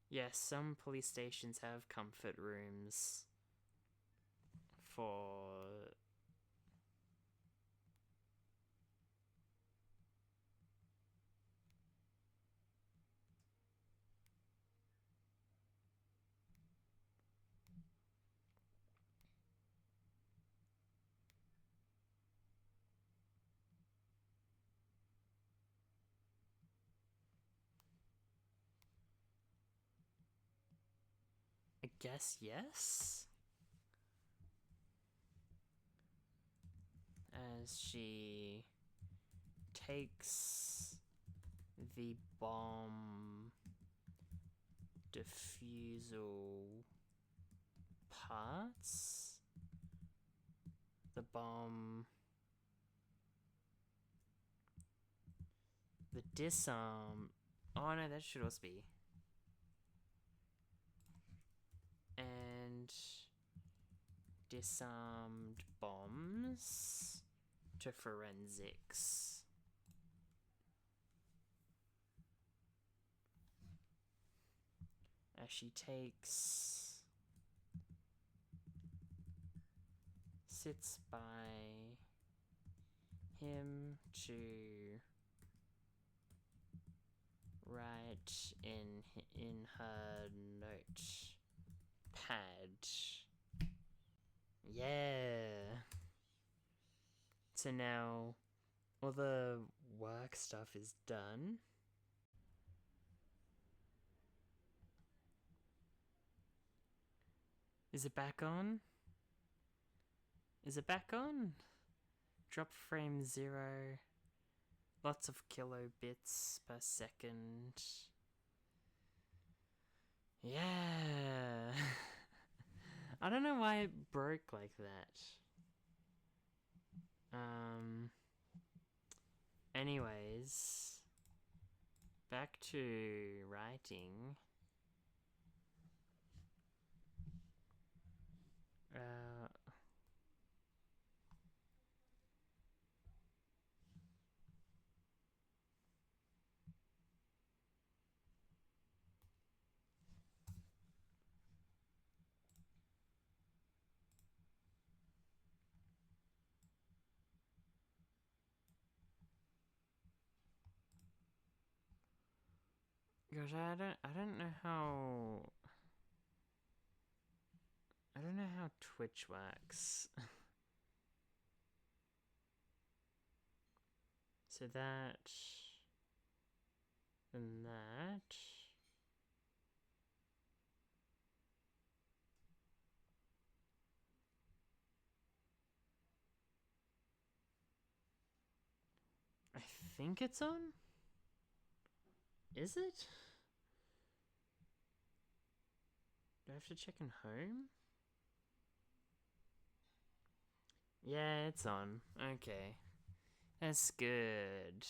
Yes, some police stations have comfort rooms for... I guess yes? As she takes the bomb defusal parts, the bomb, the disarm. Oh no, that should also be. And disarmed bombs to forensics. As she sits by him to write in her notepad. Yeah. So now all the work stuff is done. Is it back on? Is it back on? Drop frame 0. Lots of kilobits per second. Yeah. I don't know why it broke like that. Anyways, back to writing. Uh, Gosh, I don't know how. I don't know how Twitch works. So that and that. I think it's on. Is it? Do I have to check in home? Yeah, it's on. Okay. That's good.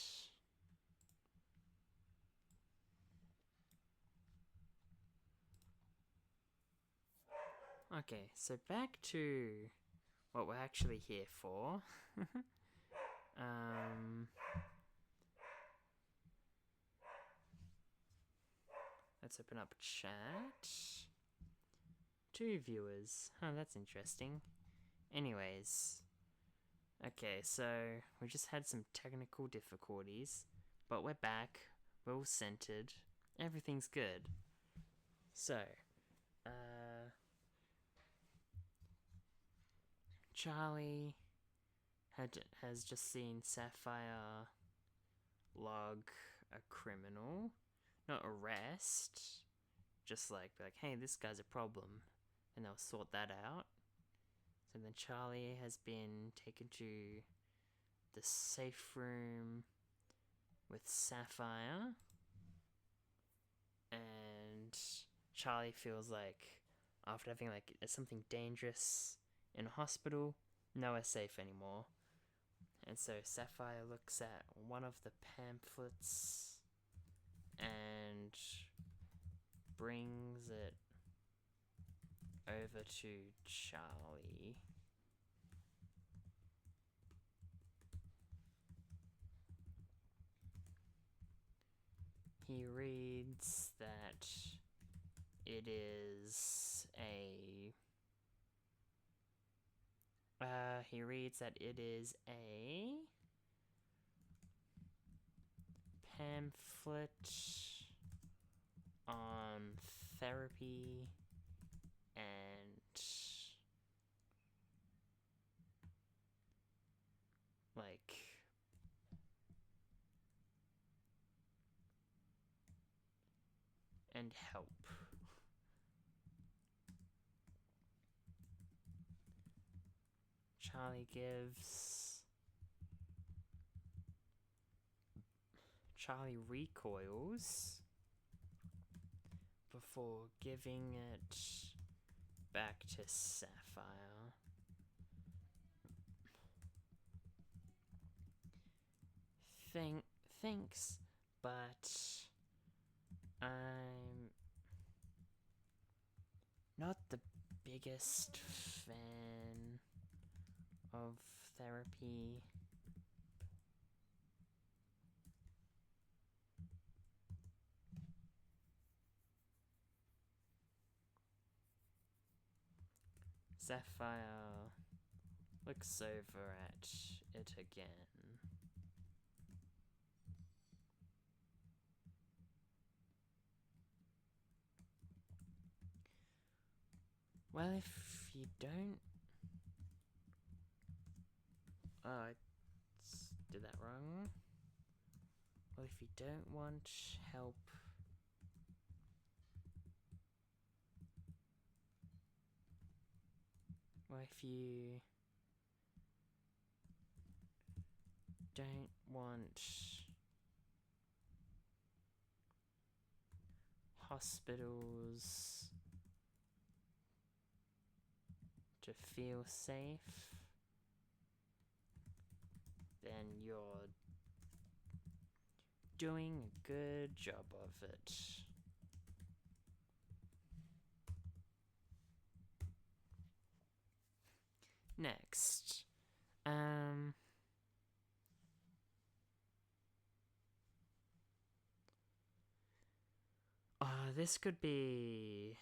Okay, so back to what we're actually here for. Let's open up chat. 2 viewers. Huh, that's interesting. Anyways. Okay, so we just had some technical difficulties, but we're back. We're all centered. Everything's good. So, Charlie has just seen Sapphire log a criminal, not arrest, just like be like, hey, this guy's a problem, and they'll sort that out. So then Charlie has been taken to the safe room with Sapphire, and Charlie feels like after having like something dangerous in a hospital, nowhere safe anymore. And so Sapphire looks at one of the pamphlets and brings it over to Charlie. He reads that it is a pamphlet on therapy and like and help. Charlie recoils before giving it back to Sapphire. Thanks, but I'm not the biggest fan of therapy. Sapphire looks over at it again. Well, if you don't... Oh, I did that wrong. Well, if you don't want help... Well, if you don't want hospitals to feel safe, then you're doing a good job of it. Next, this could be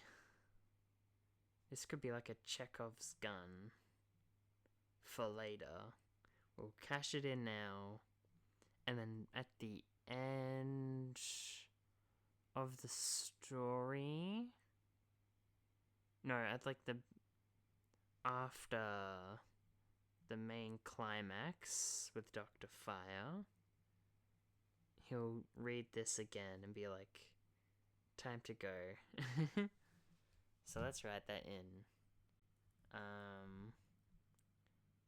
like a Chekhov's gun for later. We'll cash it in now, and then at the end of the story, no, at like the after the main climax with Dr. Fire, he'll read this again and be like, time to go. So let's write that in.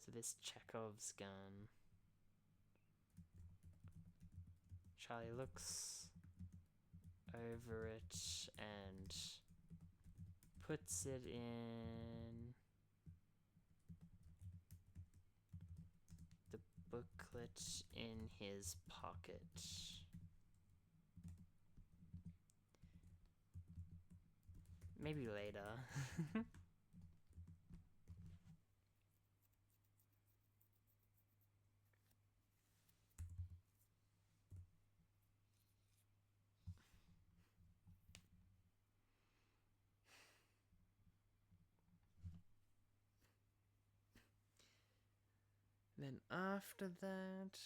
So this Chekhov's gun. Charlie looks over it and puts it in the booklet in his pocket. Maybe later. Then after that,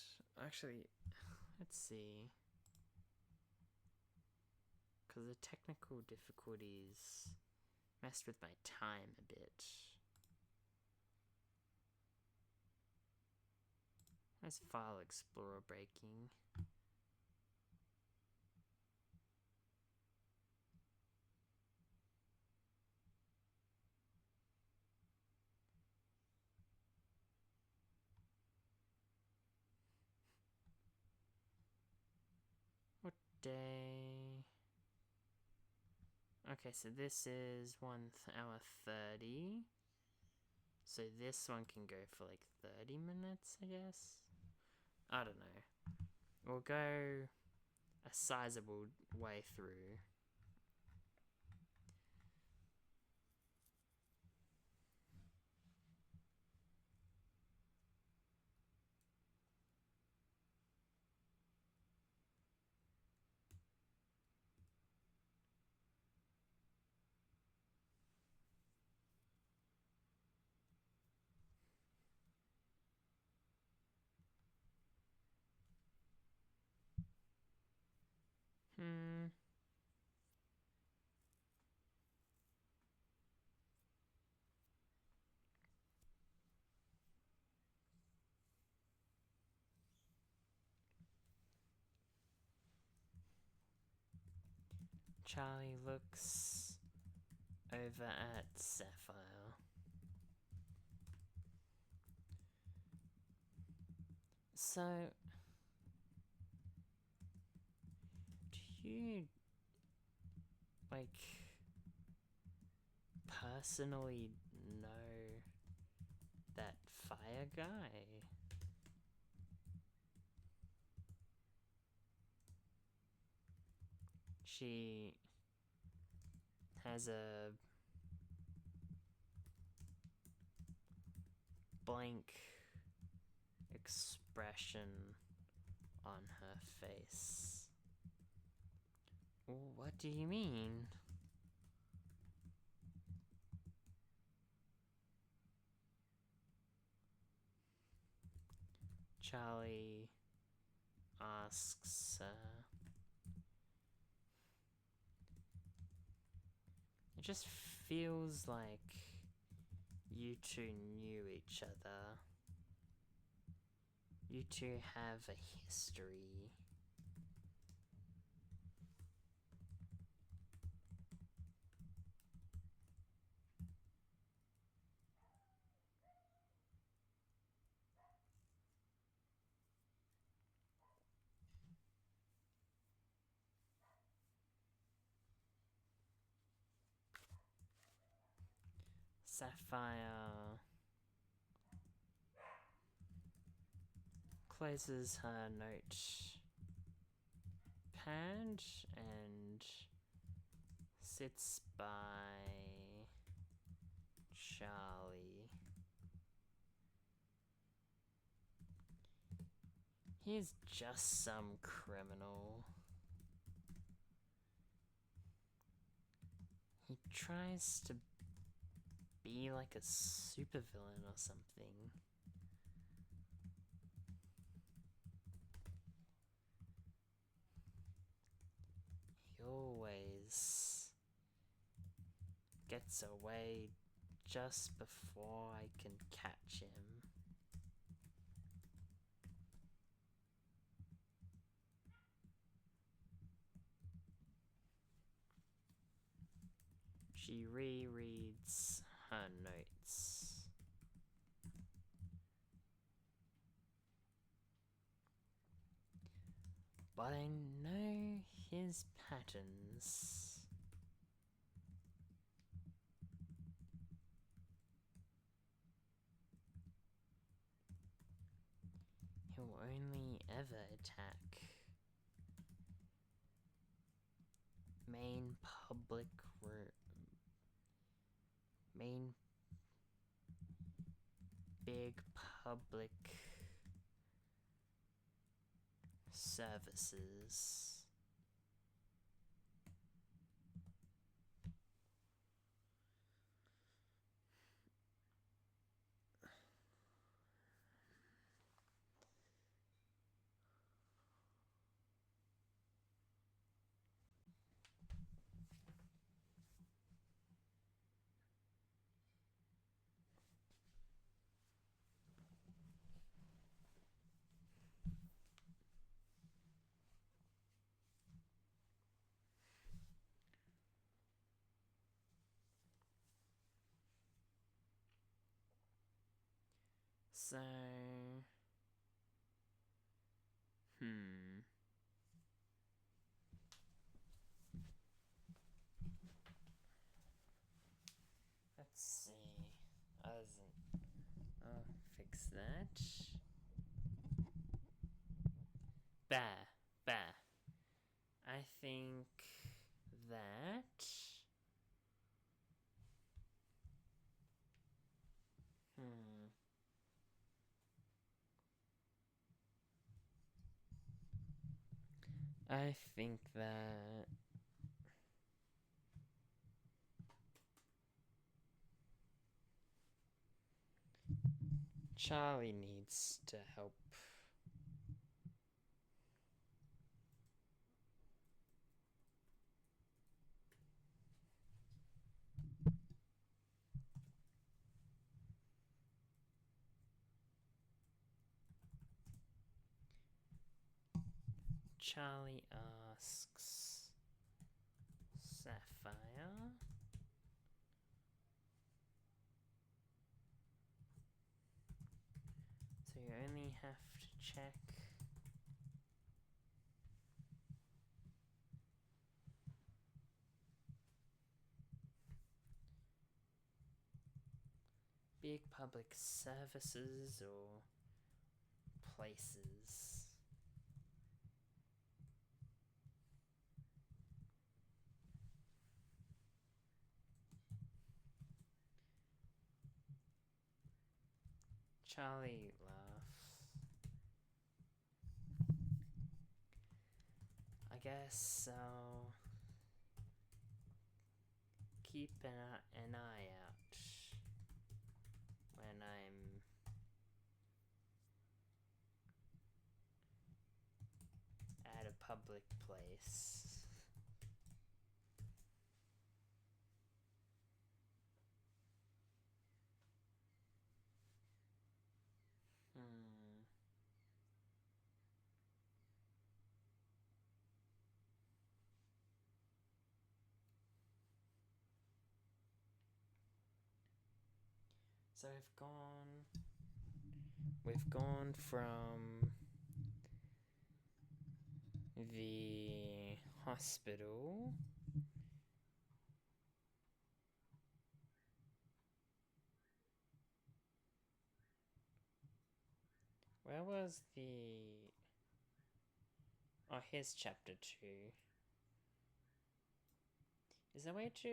actually, let's see. Because the technical difficulties messed with my time a bit. There's File Explorer breaking. What day? Okay, so this is 1 hour 30. So this one can go for like 30 minutes, I guess? I don't know. We'll go a sizable way through. Charlie looks over at Sapphire. So, do you, like, personally know that fire guy? She has a blank expression on her face. What do you mean? Charlie asks, it just feels like you two knew each other. You two have a history. Sapphire closes her notepad and sits by Charlie. He's just some criminal. He tries to be like a supervillain or something. He always gets away just before I can catch him. She rereads her notes. But I know his patterns. He'll only ever attack main public room. Main big public services. So, let's see. I'll fix that. There. I think that. I think that Charlie needs to help. Charlie asks Sapphire. So you only have to check big public services or places. Charlie laughs. I guess I'll keep an eye out when I'm at a public place. So we've gone from the hospital Where was the... Oh, here's chapter 2. Is there a way to...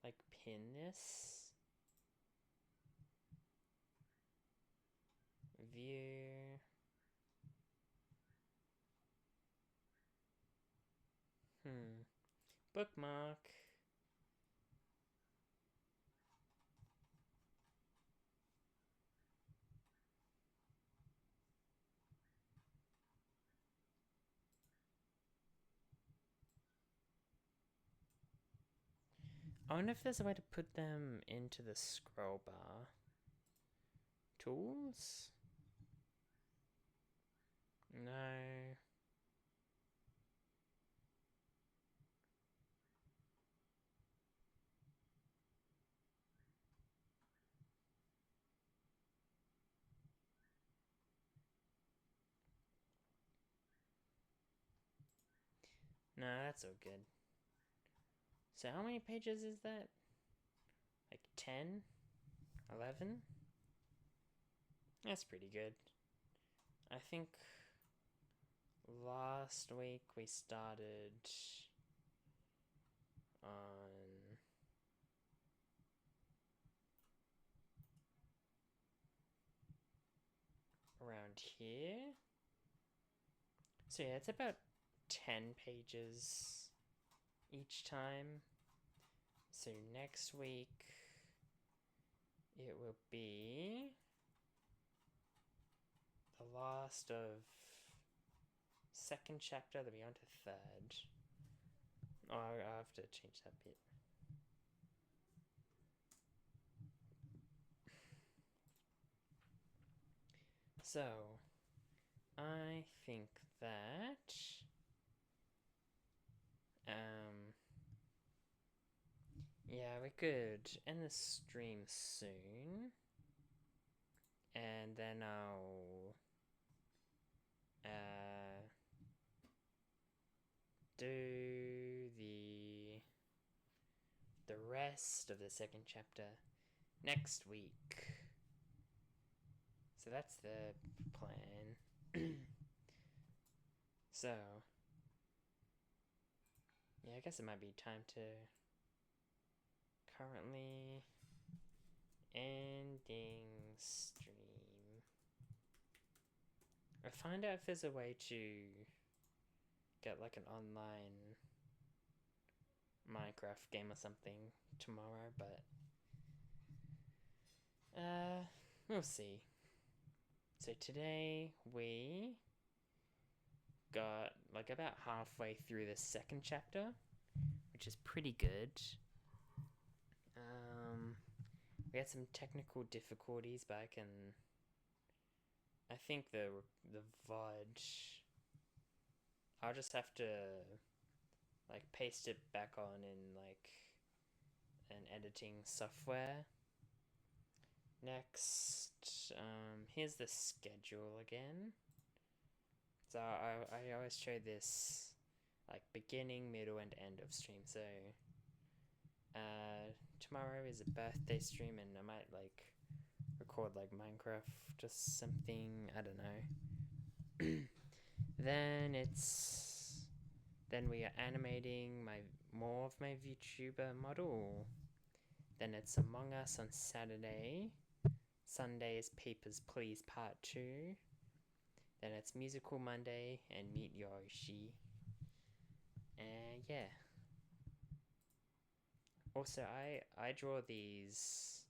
like, pin this? View... Bookmark. I wonder if there's a way to put them into the scroll bar. Tools? No. No, that's all good. So how many pages is that? Like 10? 11? That's pretty good. I think last week we started on around here. So yeah, it's about 10 pages each time. So next week it will be the last of second chapter, then we on to third. Oh, I'll have to change that bit. So, I think that yeah, we could end the stream soon, and then I'll do the rest of the second chapter next week. So that's the plan. So yeah, I guess it might be time to currently ending stream. Or find out if there's a way to get like an online Minecraft game or something tomorrow, but we'll see. So today we got like about halfway through the second chapter, which is pretty good. We had some technical difficulties, but I think the VOD, I'll just have to like paste it back on in like an editing software. Next, here's the schedule again. So I always show this like beginning, middle, and end of stream. So tomorrow is a birthday stream, and I might like record like Minecraft or something. I don't know. Then we are animating more of my VTuber model. Then it's Among Us on Saturday. Sunday is Papers, Please Part 2. Then it's Musical Monday and Meet Yoshi. And yeah. Also, I draw these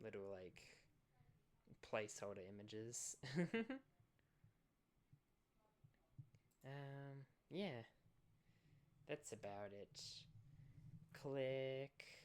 little like placeholder images. Yeah. That's about it. Click